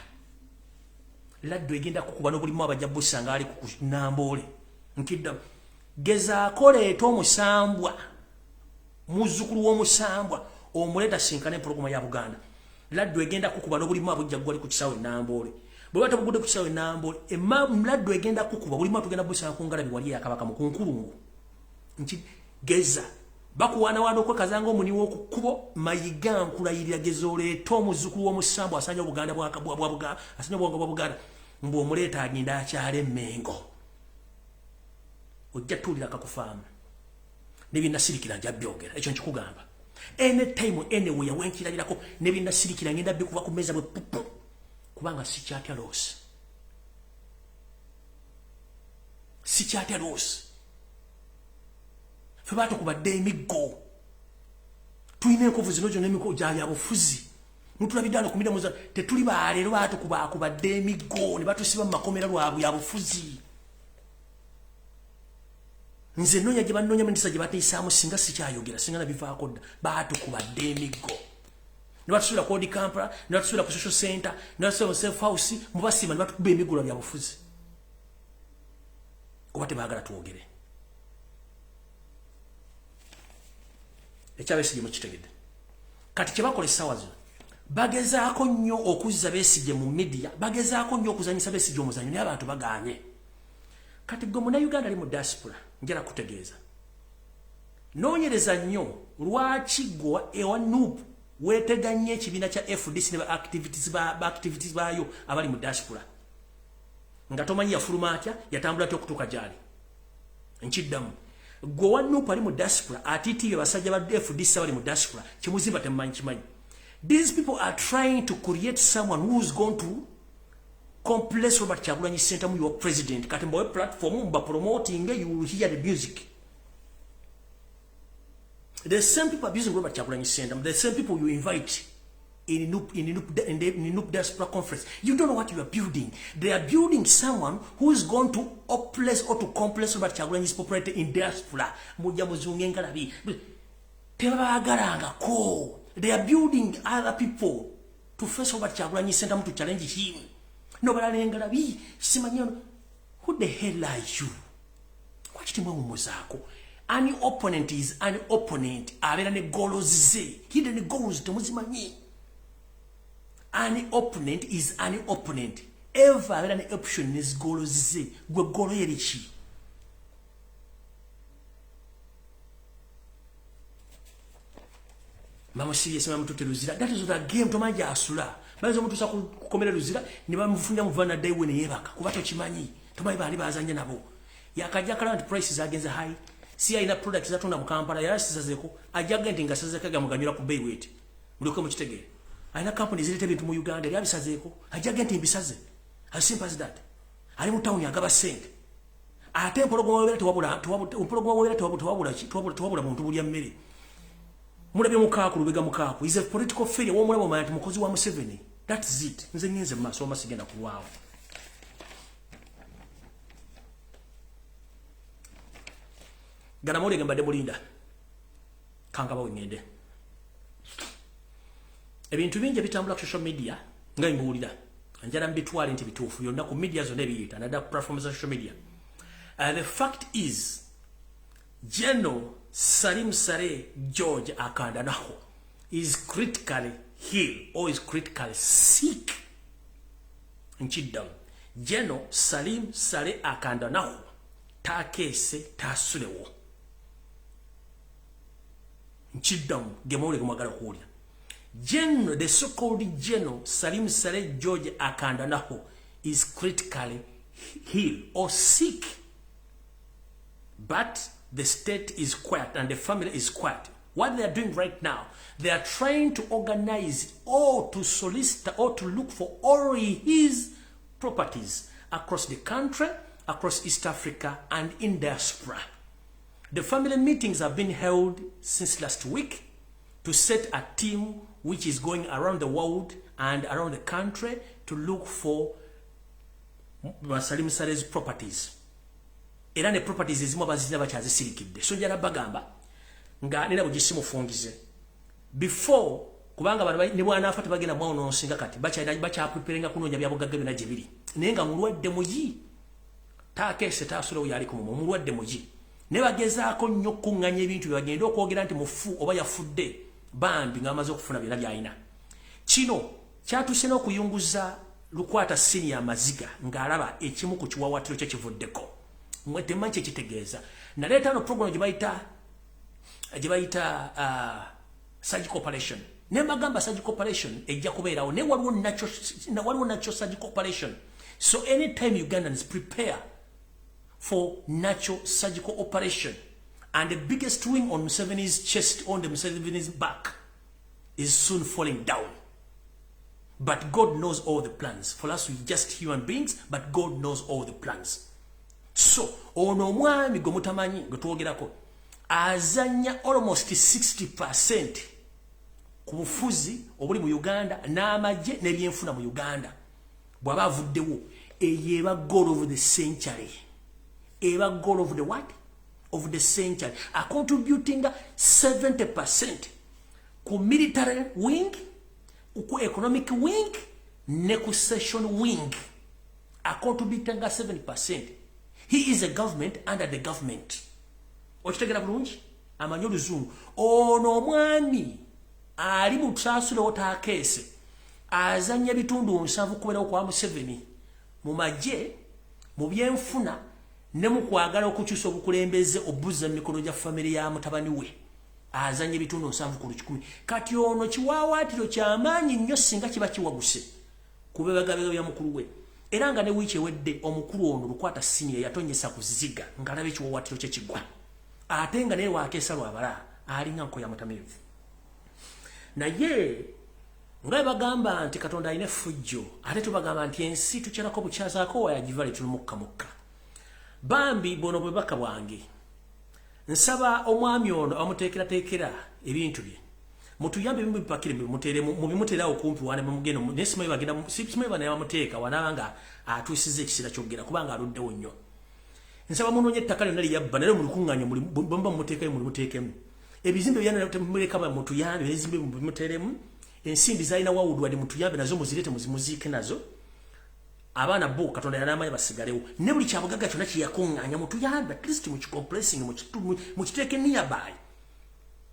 Laddu egenda kukuba n'obulimu abajjabusa nga ali ku Nambole. Nkidda gezaako leeta omusambwa muzzukulu w'omusambwa omuleta sinkane pulogoma ya Buganda. Laddu egenda kukuba n'obulimu abujja gwali ku kisaawe Nambole. Bwe batabugude ku kisaawe Nambole Laddu egenda kukuba bulimu tugenda busa ku ngalabi wali yakabaka mu kunkulungu. Nki geza bakuwana wano kwekazanga omuni w'okukubo Mayiga nkulayirira gezoleeta omuzzukulu w'omusambwa asanja Buganda bwa Buganda asanja bwa Buganda mbu omuleta agenda akyale Mengo. Ojja tulira kakufaamu nebina sirikira nja byogera ekyo nkikugamba anytime anywhere wenkiralirako nebina sirikira ngenda bikuva ku meza bwe pupu kubanga sikyatya loss fe bato kubadde emiggo tuyina enkovu zino zonna emiggo gya bufuzi mutulabidde ku midamu tetuli baleero bato kubadde emiggo ne batusiba mu makomera lwabwe ya bufuzi. Nze nonya gye bannonya mendisa gye bateesaamu singa sikyayogera singa nabivaako dda batukubadde emiggo. Ne batusubira ku Odi Kampala, ne batusubira ku social center, ne batusubira mu safe house, mu basiima ne batukuba emiggo bya bufuzi. Kuba tebaagala twogere. Ekyabesige mukitegedde. Kati kye bakola essaawa zino bagezaako nnyo okuzza Besigye mu media, bagezaako nnyo okuzanyisa Besigye omuzanyo naye abantu bagaanye. Kati gwe Munnayuganda ali mu diaspora njala kutegeeza. Noonyereza nnyo lwaki gwe ewa Nuupu weeteganya ekibiina kya FDC ne activities baayo abali mu diaspora. Nga tomanyi yafuluma atya yatambula atya okutuuka gyali. Nkiddamu. Gwe wa Nuupu ali mu diaspora atiitiye basajja ba FDC abali mu diaspora kimuzimba temumanyi kimanyi. These people are trying to create someone who's going to complex Robert Kyagulanyi Ssentamu your president. Kati mbawe platform mba promoting you will hear the music. The same people abusing Robert Kyagulanyi Ssentamu, the same people you invite in Nuupu diaspora conference. You don't know what you are building. They are building someone who is going to oppress or to complex Robert Kyagulanyi's popularity in diaspora. Mujja muzunge ngalabi. Tebaagalangako. They are building other people to face Robert Kyagulanyi Ssentamu to challenge him. Nobody ngalabi simanyo. Who the hell are you? What timwe muzako? Any opponent is an opponent. Abera ne goals ze. Hidden goals temuzimanyi. Any opponent is an opponent. Ever abera ne option is goals ze. Gwe golo yerichi. Mama serious mama mtote luzira. That is the game tomaja asula. Bazo mtu sa kukomera luzira ni bamufunya muvana daiwe ne yebaka. Kubato chimanyi. Tumanyi bali bazanye nabo. Yakajja current prices agenze high. Si aina products zatunda mu Kampala yarasizeko ajagenti ngasazeka gamuganyura ku bay weight. Muliko mu kitegere. Aina companies zilete bintu mu Uganda yabisazeko ajagenti mbisaze. As simple as that. Ali mu town yagaba sente. Ate mpologoma wabera tewabula muntu bulya mmere. Mulabye mukaku lubega mukaku is a political failure wo mulabo manti mukozi wa Museveni. That's it. Nze nyenze maso masigenda kulwawo. Gana mole gamba de mulinda. Kanga bawe ngende. Ebintu bingi bitambula ku social media nga imbuulira. Anjala mbitwale nti bituufu yonna ku media zonna ebiyita na platforms za social media. The fact is General Salim Sare George Akandanaho is critically ill or is critically sick. Nchidam. General Salim Sare Akandanaho takese tasulewo. Nchidam gemole kumagala kulia. General, the so-called General Salim Sare George Akandanaho is critically ill or sick. But the state is quiet and the family is quiet. What they are doing right now, they are trying to organize or to solicit or to look for all his properties across the country, across East Africa and in diaspora. The family meetings have been held since last week to set a team which is going around the world and around the country to look for Salim Sare's properties. Era ne properties ezimu bazizina bakyazisirikidde. So njala bagamba nga nina bugisimu fungize. Before kubanga bano ne bwana afata bagenda mwaono nsinga kati bacha preparinga kunoonya byabugagga bina jibiri. Naye nga mulwadde muji. Taakese taasulo yali ku mulwadde muji. Ne bagezaako nnyo kuŋŋanya ebintu bye bagenda okwogera nti mufu oba yafudde bambi ng'amaze okufuna byonna by'alina. Kino kyatuse n'okuyunguza Lukwata senior Maziga ng'alaba ekimu ku kiwawaatiro kye kivuddeko. Mwete manche kitegeeza. Naleta no program jibaita surgical operation. Ne magamba surgical operation ejja kubeerawo ne waliwo nacho surgical operation. So anytime Ugandans prepare for natural surgical operation and the biggest wing on Museveni's chest, on the Museveni's back is soon falling down. But God knows all the plans. For us, we're just human beings, but God knows all the plans. So, ono mwami gomutamanyi gotwogerako azanya almost 60% ku bufuzi obuli mu Uganda n'amagye n'ebyenfuna mu Uganda. Bwaba avuddewo eyeba goal of the century. Eba goal of the what? Of the century. A contributing 70% ku military wing, ku economic wing, ne ku session wing. A contributing 70%. He is a government under the government. Ochitegera bulungi amanyi oluzungu. Ono mwami ali mu tusasule otaakese azanya bitundu 7 kubera kwa Museveni mu magye mu byenfuna ne mu kwagala okukyusa obukulembeze obuza mikono gya family ya mutabani we azanya bitundu 7 ku 10. Kati ono kiwawaatiro ky'amaanyi nnyo singa kiba kiwaguse kubebagabega bya mukulu we. Era nga ne wiiki ewedde omukulu ono Lukwata senior yatonyesa kuziga ngalabe kiwawaatiro kye kigwa. Ate nga naye waakesa lwabala alinga nko ya mutamivu. Naye nga bagamba nti Katonda alina effujjo ate tubagamba nti ensi tukyalako bukyazaako wayagivale tulumukka mukka. Bambi bono bwebaka bwange nsaba omwami ono amuteekerateekera ebintu bye mutuyambe bimu bipakire mubimuteera okumpi wane mugendo nesimayi bagenda simayi bana yamuteeka wananga atusize ekisira kyogera kubanga aluddewo nnyo. Nsaba munoonye ettaka lyonna lyabba naye mulukunganya bomba mumuteekayo mulimuteekemu ebizimbe byana temuleka ba mutuyambe ebizimbe bimuteeremu ensimbi zalina wawudwadde mutuyambe nazo muzirete muzimuziike nazo abaana bo Katonda yanamaye basigalewo ne buli kyabugagga kyonna kyeyakunganya mutuyambe at least mukicompressing mukiteeke nearby.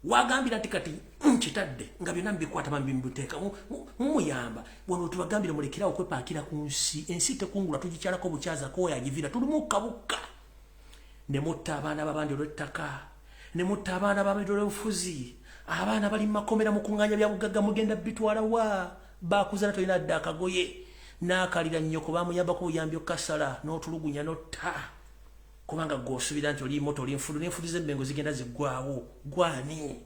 Wagambira nti kati kitadde nga byonna mbikwata bambimuteeka mumuyamba wano tubagambire mulekera okwepaakira ku nsi ensi tekungula tugikyalako bukyazaako yagivira tulimukka bukka. Ne mutta abaana babandi olw'ettaka ne mutta abaana babandi olw'obufuzi abaana bali mu makomera mu kuŋŋaanya bya bugagga mugenda bitwala wa baakuzana tolina dda akagoye n'akalira nnyoko bamuyambako buyambi okasala n'otulugunya notta kubanga gw'osubira nti oli moto oli nfudu n'enfudu z'ebbengo zigenda ziggwawo gwani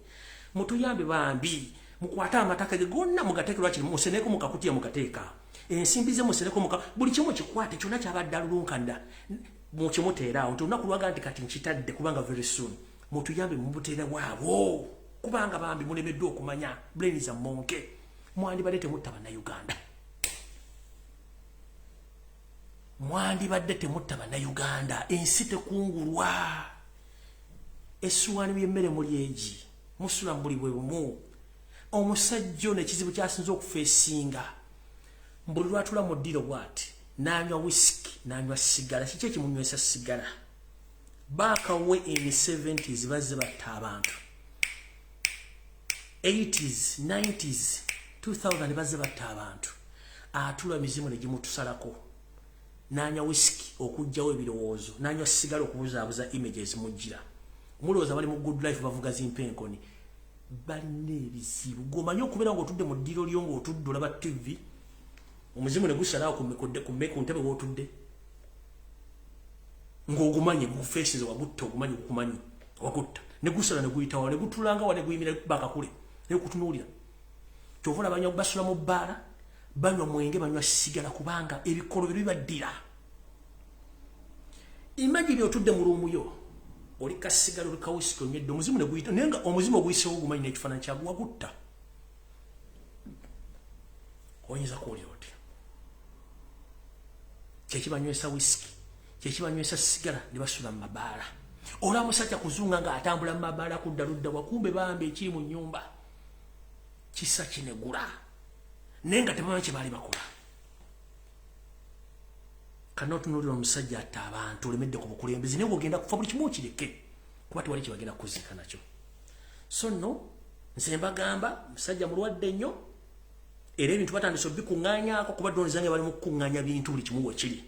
mutuyambe bambi mukwate amataka ge gonna mugateekerwa kiri museneko mukakutiya mukateeka ensimbi ze museneko buli kimu kikwate kyonna kyabadde alulunkanira mukimuteeraawo nti olunaku lwaga nti kati nkitadde kubanga very soon mutuyambe mumuteera waabo kubanga bambi mulemeddwa okumanya brain za monke mwandibadde temutta bannayuganda mwandibadde temutta bannayuganda ensi tekungulwa essuwaani by'emmere muli egi musula buli bwe bumu omusajja ono ekizibu kyasinza okufeesinga mbuli lwatula mu ddiro bw'ati n'anywa whisky n'anywa sigala kiki ekimunywesa sigala baakawe in 70s bazze batta abantu 80s 90s 2000 bazze batta abantu atula mizimu ne gimutusalako n'anywa whisky okugjawo ebirowoozo n'anywa sigala okubuzaabuza images mujjira mulowooza bali mu good life bavuga zimpenkoni balina ebizibu gwomanyi okubeera ng'otudde mu ddiro lyo ng'otudde olaba tv omuzimu ne gusalaawo ku ntebe w'otudde ng'ogumanyi gufeesize wagutta ogumanyi gukumanyi wagutta ne gusala ne guyitawo ne gutulanga wa ne guyimira bakakule ne kutunuulira kyova banywa basula mu bbaala banywa mwenge banywa sigala kubanga ebikolo bye bibaddira imagine otudde mu luumuyo oli kasigala oli kawisiki onywedde omuzimu ne guyita naye nga omuzimu oguyisewo ogumanyi n'ekifaananyi kyagu wagutta oyinza kuwulira otya kyekibanywesa wisiki kyekibanywesa sigala ne basula mu mabaala olwa musajja kuzunga ng'atambula mu mabaala kudda ludda wakumbe bambi ekiri mu nnyumba kisa kinegula naye nga tebamanyi kye baali bakola kana otunuulira omusajja atta abantu olemedde ku bukulembeze naye ogenda kufa buli kimu okireke kuba tewali kyebagenda kuziika nakyo so nno nze mbagamba musajja mulwadde nnyo era ebintu batandise obikuŋŋaanyaako kuba donizange bali mu kukuŋŋaanya bintu buli kimu wekiri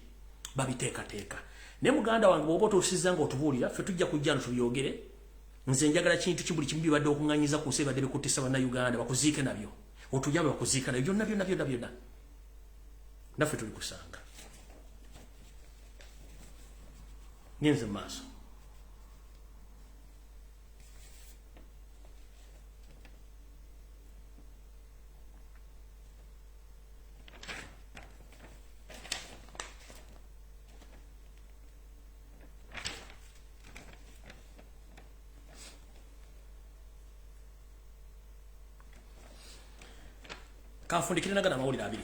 babiteekateeka naye muganda wange bw'oba otuusiza nga otubuulira ffe tujja kujja no tubyogere nze njagala kintu ki buli kimu bibadde okuŋŋaanyiza ku nsi ebadde bikuttisa bannayuganda bakuziike nabyo otuyambe bakuziika nabyo byonna naffe tuli kusanga ngenze mu maaso kanfundikire nagana amawulire abiri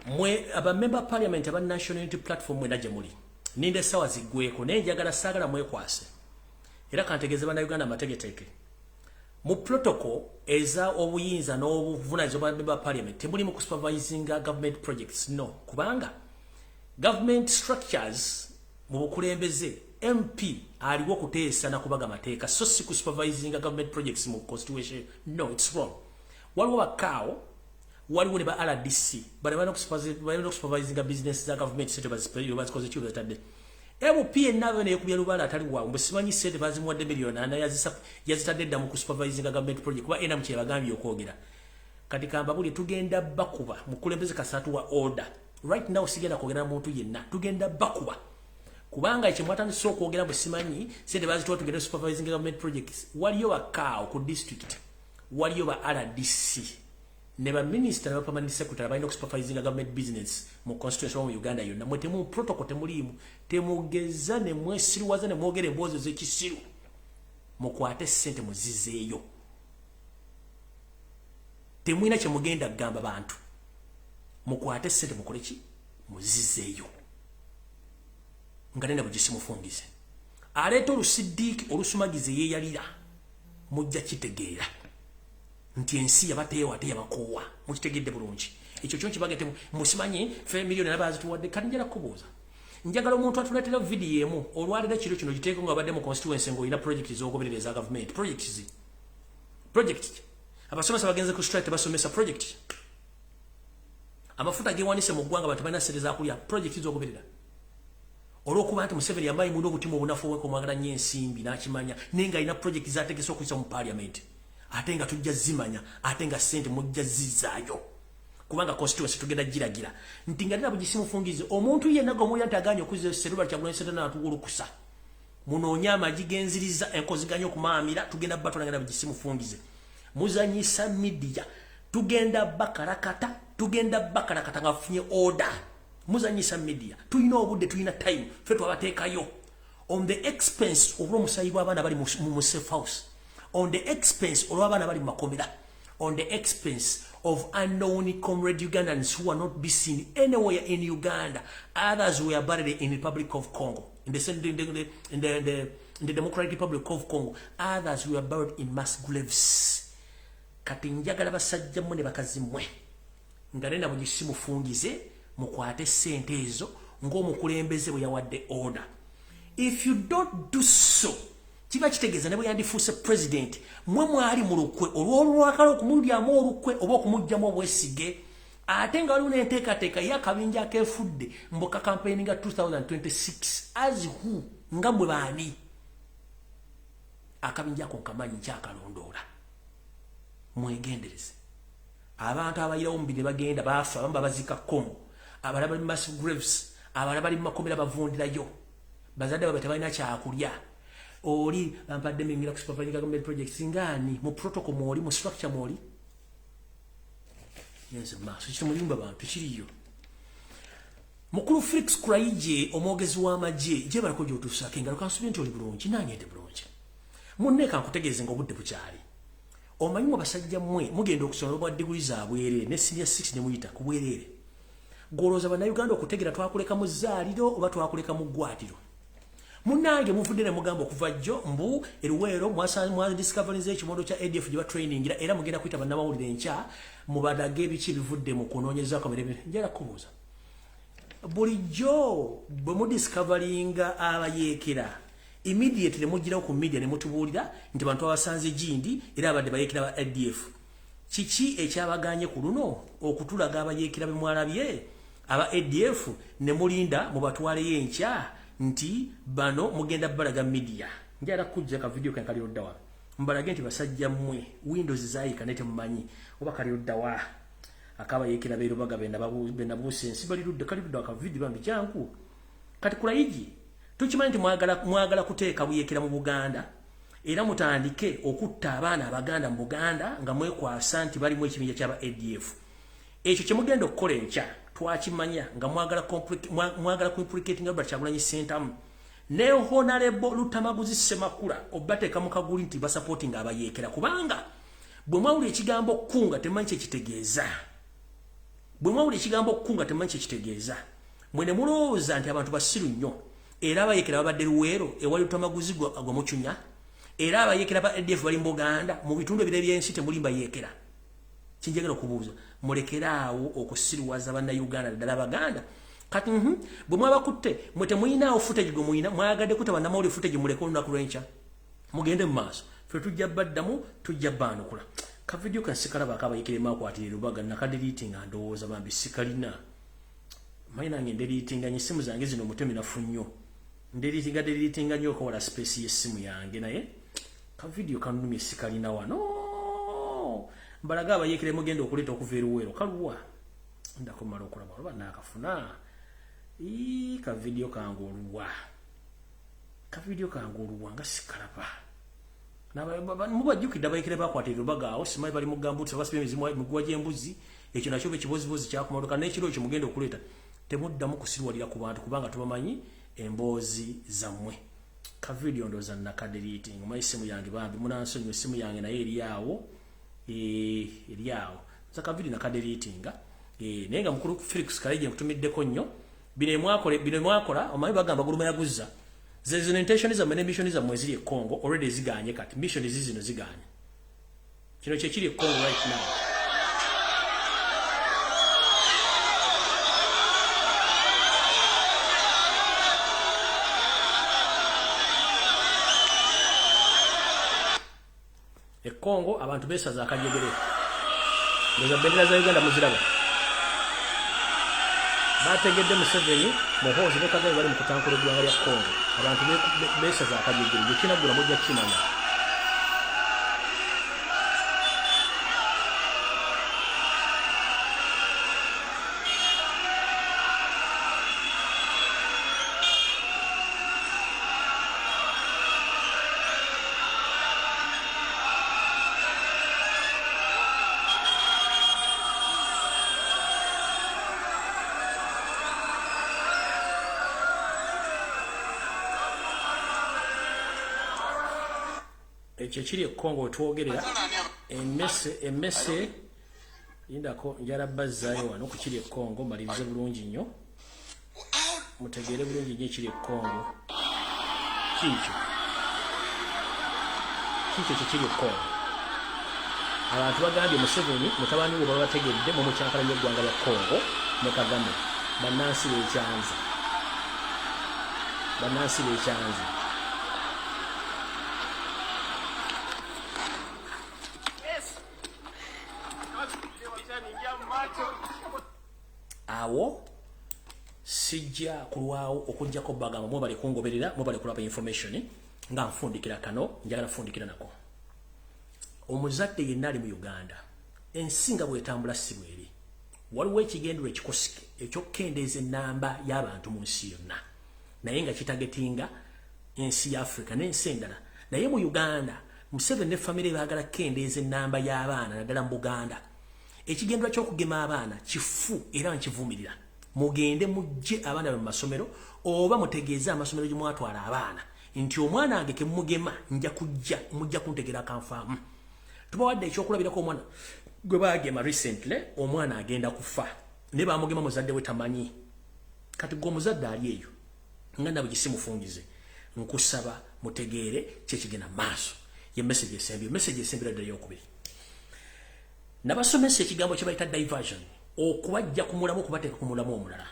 mwe abamemba parliament aba national unity platform mwena gye muli ninde sawa ziggweko naye njagala saagala mwekwase era kantegeeze bannayuganda amategeteeke mu protocol eza obuyinza n'obuvunaanyizibwa bwa member parliament temulimu ku supervising government projects no kubanga government structures mu bukulembeze MP aliwo kuteesa na kubaga mateeka so si ku supervising government projects mu constitution no it's wrong waliwo bakaawo waliwo ne ba RDC balina supervising business za government sente bazikoze kiyo batadde MP ennawe ne yakubya lubala atali wawo mbesimanyi sente bazimuwadde miliyoni ana yazitadde dda mu supervising government project kuba ena mukye bagambye okwogera kati kamba buli tugenda bakuba mukulembeze kasatu wa order right now sigenda kwogera muntu yenna tugenda bakuba kubanga ekyo mwatandise okwogera mbesimanyi sente bazituwa tugenda supervising government projects waliyo bakaawo ku district waliyo ba RDC ne ba minister na permanent secretary balina supervising government business mu constitution mu Uganda yonna mwete mu protocol temulimu temugeza ne mwesiriwaza ne mwogere mbozo z'ekisiru mukwate sente muzizeeyo temwina kye mugenda kugamba bantu mukwate sente mukole ki muzizeeyo nga nenda bugisimufungize aleeta olusidiiki olusumagize yeeyalira mujja kitegeera nti ensi yabateewo ate yabakoowa mukitegedde bulungi ekyo kyo kibagete musimanyi fe miliyoni nabazituwadde kati njala kubuuza njagala omuntu atuleetera vidiyo emu olwalira kiro kino giteeko nga babadde mu constituency ng'olina project z'ogoberera eza government project abasomesa bagenze ku strike tebasomesa project amafuta gewanise mu ggwanga abantu balina sente zakulya project z'ogoberera olw'okuba nti Museveni yamayi mulina obutima obunafu obwekomwagala nnyo ensimbi n'akimanya naye nga alina project z'ategese okuyisa mu parliament ate nga tujja zimanya ate nga sente mujja zizaayo kubanga constituency tugenda giragira nti nga nina bugisimufungize omuntu yenna gomulya ntaganya okuza serula Kyagulanyi Ssentamu natugulukusa munoonya amagi genziriza enkoziganya okumaamira tugenda batula ngenda bugisimufungize muzanyisa media tugenda bakarakata nga funye order muzanyisa media tulina obudde tulina time fe twabateekayo on the expense olw'omusayi bw'abaana bali mu safe house on the expense olw'abaana bali mu makomera on the expense of unknown comrade Ugandans who are not be seen anywhere in Uganda. Others were buried in the Republic of Congo, in the Democratic Republic of Congo. Others were buried in mass graves. Kati njagala basajja mmwe ne bakazi mmwe nga nena bugisimufungize mukwate ssente ezo ng'omukulembeze bwe yawadde order. If you don't do so, kiba kitegeeza ne bwe yandifuuse president mwe mwali mu lukwe olw'olwakala okumulyamu olukwe oba okumugyamu obwesige ate nga waliwo n'enteekateeka y'akabinja akeefudde mboka campaign nga 2026 as who nga mwe baani akabinja ako nkamanyi nkyakalondoola mwegendereze abantu abayirawo mubiri bagenda baafa abamu babazika Congo abalala bali massive graves abalala bali mu makomera bavundirayo bazadde babe tebalina kyakulya oli ampadde mingira ku supervising government projects ngani mu protocol moli mu structure moli yenze maso kiti mulimba bantu kiriyo mukulu Felix Kuraije omwogezi w'amagye je barako jotusaka engalo kansubinti oli bulungi nanyete bulungi munneka nkutegeeze ng'obudde bukyali omanyi mu basajja mmwe mugenda okusoma obwa degree zaabwerere ne senior 6 ne muyita ku bwerere goloza bana Uganda okutegera twakuleka mu zaaliro oba twakuleka mu gwatiro munange muvudde ne mugamba okuva jjo mbu eruwero mwa discovery z'ekimondo kya ADF jiba training era mugenda kwita bannamawulire enkya mubadage ebiki bivudde mu kunoonyeza kamere njala kubuuza bulijjo bwe mu discoveringa abayeekera immediately mujirawo ku media ne mutubuulira nti bantu abasanze gindi era abadde bayeekera ba ADF kiki ekyabaganye ku luno okutulaga abayeekera be mwalabye aba ADF ne mulinda mu batwale y'enkya nti bano mugenda balaga media njala kujja ka video kankali oddawa mbalage nti basajja mmwe Windows zaayika nete mumanyi oba kali oddawa akaba yekera beero bagabenda babuuse nsibali ludde kali ludda ka video bambi kyangu kati Kuraiji tukimanyi nti mwagala kuteeka buyekera mu Buganda era mutandike okutta abaana abaganda mu Buganda nga mwekwasa nti bali mu ekibinja ky'aba ADF ekyo kye mugenda okukola enkya twakimanya nga mwagala kuimplicating Albert Kyagulanyi Ssentamu ne honorable Lutamaguzi Semakula obateeka mu kaguli nti basupporting abayeekera kubanga bwe mwawulira ekigambo kunga temanyi kitegeeza mwene mulowooza nti abantu basiru nnyo era abayeekera babadde Luweero ewali Lutamaguzi gwa mucunya era abayeekera ba ADF bali mu Buganda mu bitundu ebirala by'ensi temulimba yeekera kinjagala okubuuza mulekeraawo okusiriwaza bannayuganda ddala Baganda kati bwe mwabakutte mwe temuyinaawo footage gwe muyina mwagadde kuta bannamawulire footage muleke olunaku lw'enkya mugende mu maaso ffe tujja baddamu tujja baanukula ka video kansikalaba akabayekere maakwatire Lubaga nakadeliitinga ndowooza bambi sikalina manyi nange ndeliitinganye essimu zange zino omutemi nafu nnyo ndeliitinga nnyo okola space y'essimu yange naye ka video kanumye sikalina wano mbalaga abayekere mugenda okuleeta okuva eruweero kaluwa ndakumala okulaba oba naakafuna ka video kange oluwa nga sikalaba mubajjukidde abayekere bakwatira Lubaga awo simanyi bali mu gambuuti abasiba emizimu miguwa gy'embuzi ekyo nakyo bekibozibozi kyakumaluka n'ekiro ekyo mugenda okuleeta temuddamu kusirwalira ku bantu kubanga tubamanyi emboozi zammwe ka video ndooza nakadeliiting omanyi essimu yange bambi munansonyiwa essimu yange naye eryawo saka video nakadeliitinga naye nga mukulu Felix Kuraije nkutumiddeko nnyo bino mwakola omanyi bagamba guluma yaguzza zino intention zammwe ne mission zammwe eziri e Congo already ziganye kati mission zino ziganye kino kyekiri e Congo right now e Congo abantu besaza akajegere ndoza bendera za Uganda muziraba bategedde Museveni muhoozi ne Kagame bali mu kutankula eggwanga lya Congo abantu besaza akajegere gye kinagula mujja kimanya ekyo kiri Congo wetwogerera emmese indako njala bazzaayo wano ku kiri Congo malirize bulungi nnyo mutegeere bulungi nnyo ekiri Congo kikyo kikiri Congo abantu bagambye Museveni mutabani we baba bategedde mu mukyakala y'eggwanga lya Congo ne Kagame bannansi b'ekyanzi awo sijja kulwawo okujjako bagamba mwe bali kungoberera mwe bali kulaba information nga nfundikira kano njagala fundikira nako omuzadde yenna ali mu Uganda ensinga bwetambula sibweri waliwo ekigendero ekikosike ekyokukendeeza ennamba y'abantu mu nsi yonna naye nga kitagetinga ensi ya Africa n'ensi endala naye mu Uganda Museveni ne famire baagala kukendeeza ennamba y'abaana naddala mu Buganda ekigendero ky'okugema abaana kifu era nkivumirira mugende mujje abaana mu masomero oba mutegeeze amasomero gye mwatwala abaana nti omwana wange ke mugema mujja kuntegera kanfaamu tubawadde ekyokulabirako omwana gwe baagema recently omwana agenda kufa ne bamugema muzadde we tamanyi kati gwe omuzadde ali eyo nga nabwe gisimufungize nkusaba mutegeere kyekigenda maaso ye message esembera ddala eyokubiri nabasomesa ekigambo kye bayita diversion okubajja ku mulamu okubateeka ku mulamu omulala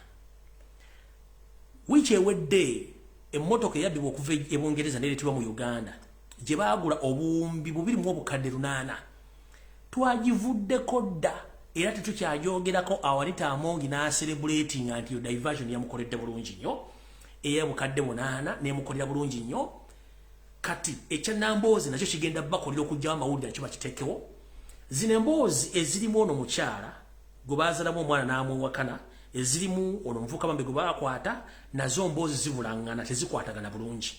wiiki ewedde emmotoka eyabbibwa okuva e Bungereza neereetebwa mu Uganda gye baagula obuwumbi 280 twagivuddeko dda era tetukyajogerako Awanita Amongi n'aserebulatinga nti yo diversion yamukoledde bulungi nnyo eyabukadde 8 n'emukolera bulungi nnyo kati ekyanamboozi nakyo kigenda bakolera okujjawo amawulire nakyo bakiteekewo zino emboozi ezirimu ono mukyala gwe baazalamu omwana n'amwewakana ezirimu ono muvuka bambe gwe baakwata nazo mboozi zibulaŋŋana tezikwatagana bulungi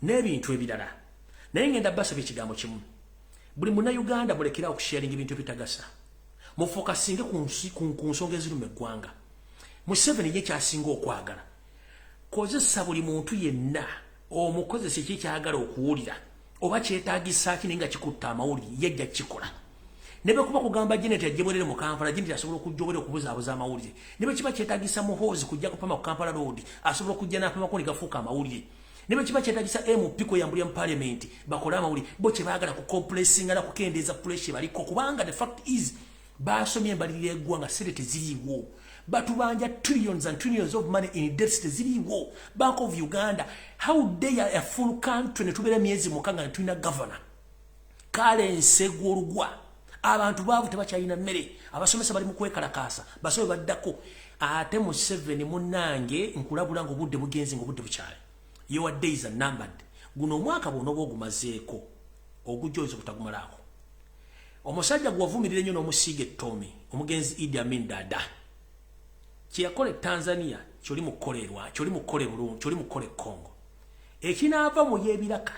n'ebintu ebirala naye ngenda basaba ekigambo kimu buli munnayuganda mulekera okusharinga ebintu ebitagasa mufokasinge ku nsonga eziruma eggwanga Museveni ye kyasinga okwagala kozesa buli muntu yenna omukozesa ekyekyagala okuwulira oba kyetaagisa ki naye nga kikutta amawulire yejja kikola ne bwe kuba kugamba Janet ajjebwerere mu Kampala Janet asobola okujjobera okubuzaabuza amawulire ne bwe kiba kyetaagisa Muhoozi kujja kupama ku Kampala Road asobola okujja n'apamako ne gafuuka amawulire ne bwe kiba kyetaagisa MP kweyambulira mu Parliament bakole amawulire bo kye baagala ku compressinga na kukendeeza pressure baliko kubanga the fact is baasomye embalirira eggwanga sente teziriiwo batubanja trillions and trillions of money in debts teziriiwo Bank of Uganda how dare a full country ne tubeera myezi mukanga ne tulina governor kale nsegwa olugwa abantu baavu tebakyalina mmere abasomesa bali mu kwekalakaasa basome baddako ate Museveni munnange nkulabula ng'obudde bugenzi ng'obudde bukyali your days are numbered guno omwaka bwona oba ogumazeeko ogujja oyinza obutagumalaako omusajja gwewavumirira ennyo n'omusiiga ettomi omugenzi Idi Amin Dada kyeyakola e Tanzania kyoli mukolerwa kyoli mukole bulungi kyoli mukole Congo ekinaava mu y'ebiraka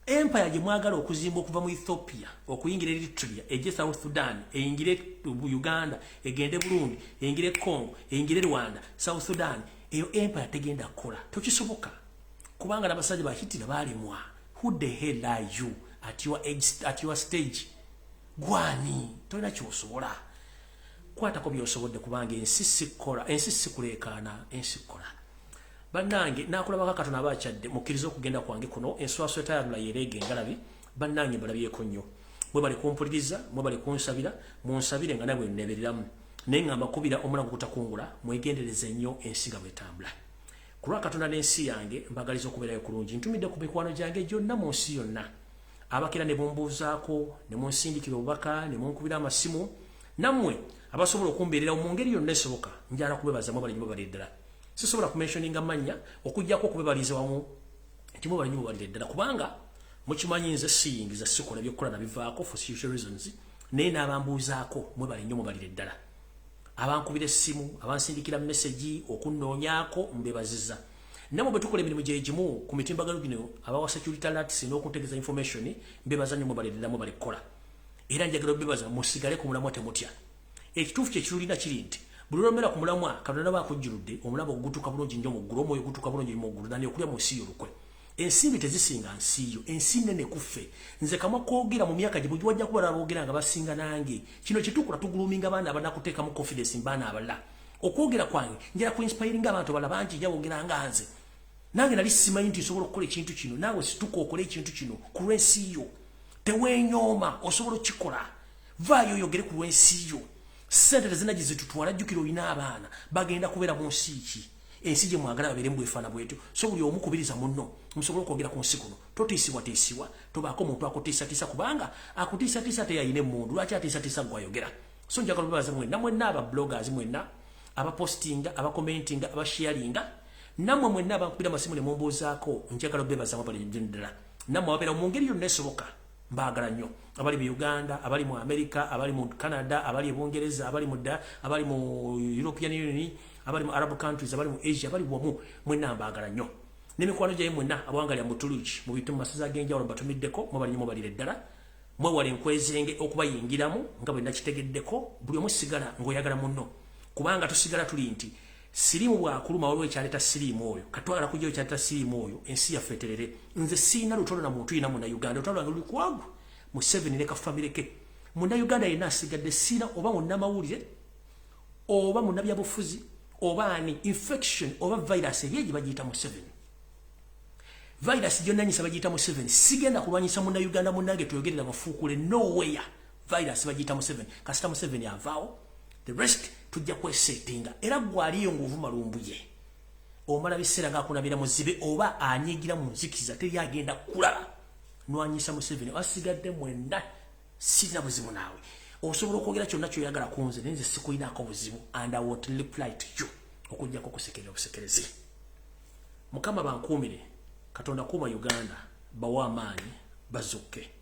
empire gye mwagala okuzimba okuva mu Ethiopia okuyingira Eritrea ejje South Sudan eyingire Uganda egende Burundi eyingire Congo eyingire Rwanda South Sudan eyo empire tegenda kukola tokisoboka kubanga n'abasajja bahitira balimwa who the hell are you at your stage gwani tolina kyosobola kwatako byosobodde kubanga ensi sikuleekaana ensi kola bannange nakulabako katono abakyadde mukkiriza okugenda kwange kuno enswaswa etayalula yereega engalabi bannange mbalabyeko nnyo mwe bali kumpuliriza mwe bali kunsabira munsabire nga nabwe nnebereramu naye nga mbakubira omulango gutakungula mwegendereze nnyo ensi nga bwetambula ku lwa katonda n'ensi yange mbagaliza okubeerayo kulungi ntumidde ku mikwano gyange gyonna mu nsi yonna abakira ne mumbuuzaako ne munsindikira obubaka ne munkubira amasimu nammwe abasobola okumbeerera mu ngeri yonna esoboka njala kubebaza mwe bali nnyo bali ddala sisobola kumentioninga mannya okujjako okubebaliza wamu nti mwe bali nnyo bali ddala kubanga mukimanyi nze siyingiza sikola byokkola nabivaako for social reasons naye n'abambuuzaako mwe bali nnyo mwe bali ddala abankubira essimu abansindikira message okunnoonyaako mbebaziza namwe bwe tukola emirimu gye gimu ku mitimbagano gino abawa security alerts n'okuntegeeza information mbebaza nnyo mwe bali ddala mwe balikola era njagala obebaza musigale ku mulamwa temutya ekituufu kye kirulina kiri nti buli lwomera ku mulamwa katonda bakujjuludde omulabo ogutuuka bulungi nnyo mu ggulu omwoyo ogutuuka bulungi mu ggulu nani okulya mu nsi y'olukwe ensimbi tezisinga nsiyo ensi nene kuffe nze kamwa kwogera mu myaka gye wajja kuba aboogera nga basinga nange kino kitukula tuguluminga baana abanakuteekamu confidence mbaana abala okwogera kwange njala ku inspiring abantu bala bangi jawogera nga nze nange nali simanyi nti nsobola okukola ekintu kino naawe situka okole ekintu kino ku lw'ensi yo tewenyooma osobola okikola vaayo oyogere ku lw'ensi yo ssente tezinagi zitutwala jjukira olina abaana bagenda kubeera mu nsi ki ensi gye mwagala babeere mbwefaana bwetyo so buli omu kubiriza munno musobola okwogera ku nsi kuno totiisibwatiisibwa tobaako omuntu akutiisatiisa kubanga akutiisatiisa teyayina emmundu lwaki atiisatiisa gwayogera so njagala obebaza mwenna aba bloggers mwenna abapostinga abakomentinga abasharinga namwe mwenna abankubira amasimu ne mumbuuzaako njagala obebazamu bali ddala namwe ababeera mu ngeri yonna esoboka mbaagala nnyo abali mu Uganda abali mu America abali mu Canada abali mu Bungereza abali mu European Union abali mu Arab countries abali mu Asia abali wamu mwenna mbaagala nnyo n'emikwano gyaye mwenna abawangalya mu Tuluki mu bitu mu masaza ag'enjawulo mbatumiddeko mwe bali nnyo mubalire ddala mwewale enkwezenge okubayingiramu nga bwe nakitegeddeko buli omu sigala ng'oyagala munno kubanga tusigala tuli nti sirimu bwakuluma waliwo ekyaleeta siriimu oyo katwala kujjayo ekyaleeta siriimu oyo ensi yaffe eterere nze siina lutalo na muntu yina munnauganda lutalo lwange luli kwagu mu 7 ne kafamire ke munnauganda yenna asigadde siina oba munnamawulire oba munnabyabufuzi oba ani infection oba virus eyo gye bagiyita mu 7 virus gyonnanyisa bagiyita mu 7 sigenda kulwanyisa munnauganda munnange tuyogerera mafuukule nowhere virus bagiyita mu 7 kasita mu 7 avaawo the rest tujja kwesettinga era gwaliyo ng'ovuma Lumbuye omala biseera ng'akunabira muzibe oba anyigira mu nzikiza teri agenda kulaba nwanyisa mu 7 asigadde mwenda sirina buzibu naawe osobola okwogera kyonna kyoyagala ku nze naye nze sikuyinaako buzibu and I won't reply to you okujjako kusekerera obusekerezi mukama bankuumire katonda kuuma Uganda bawa amaanyi bazukke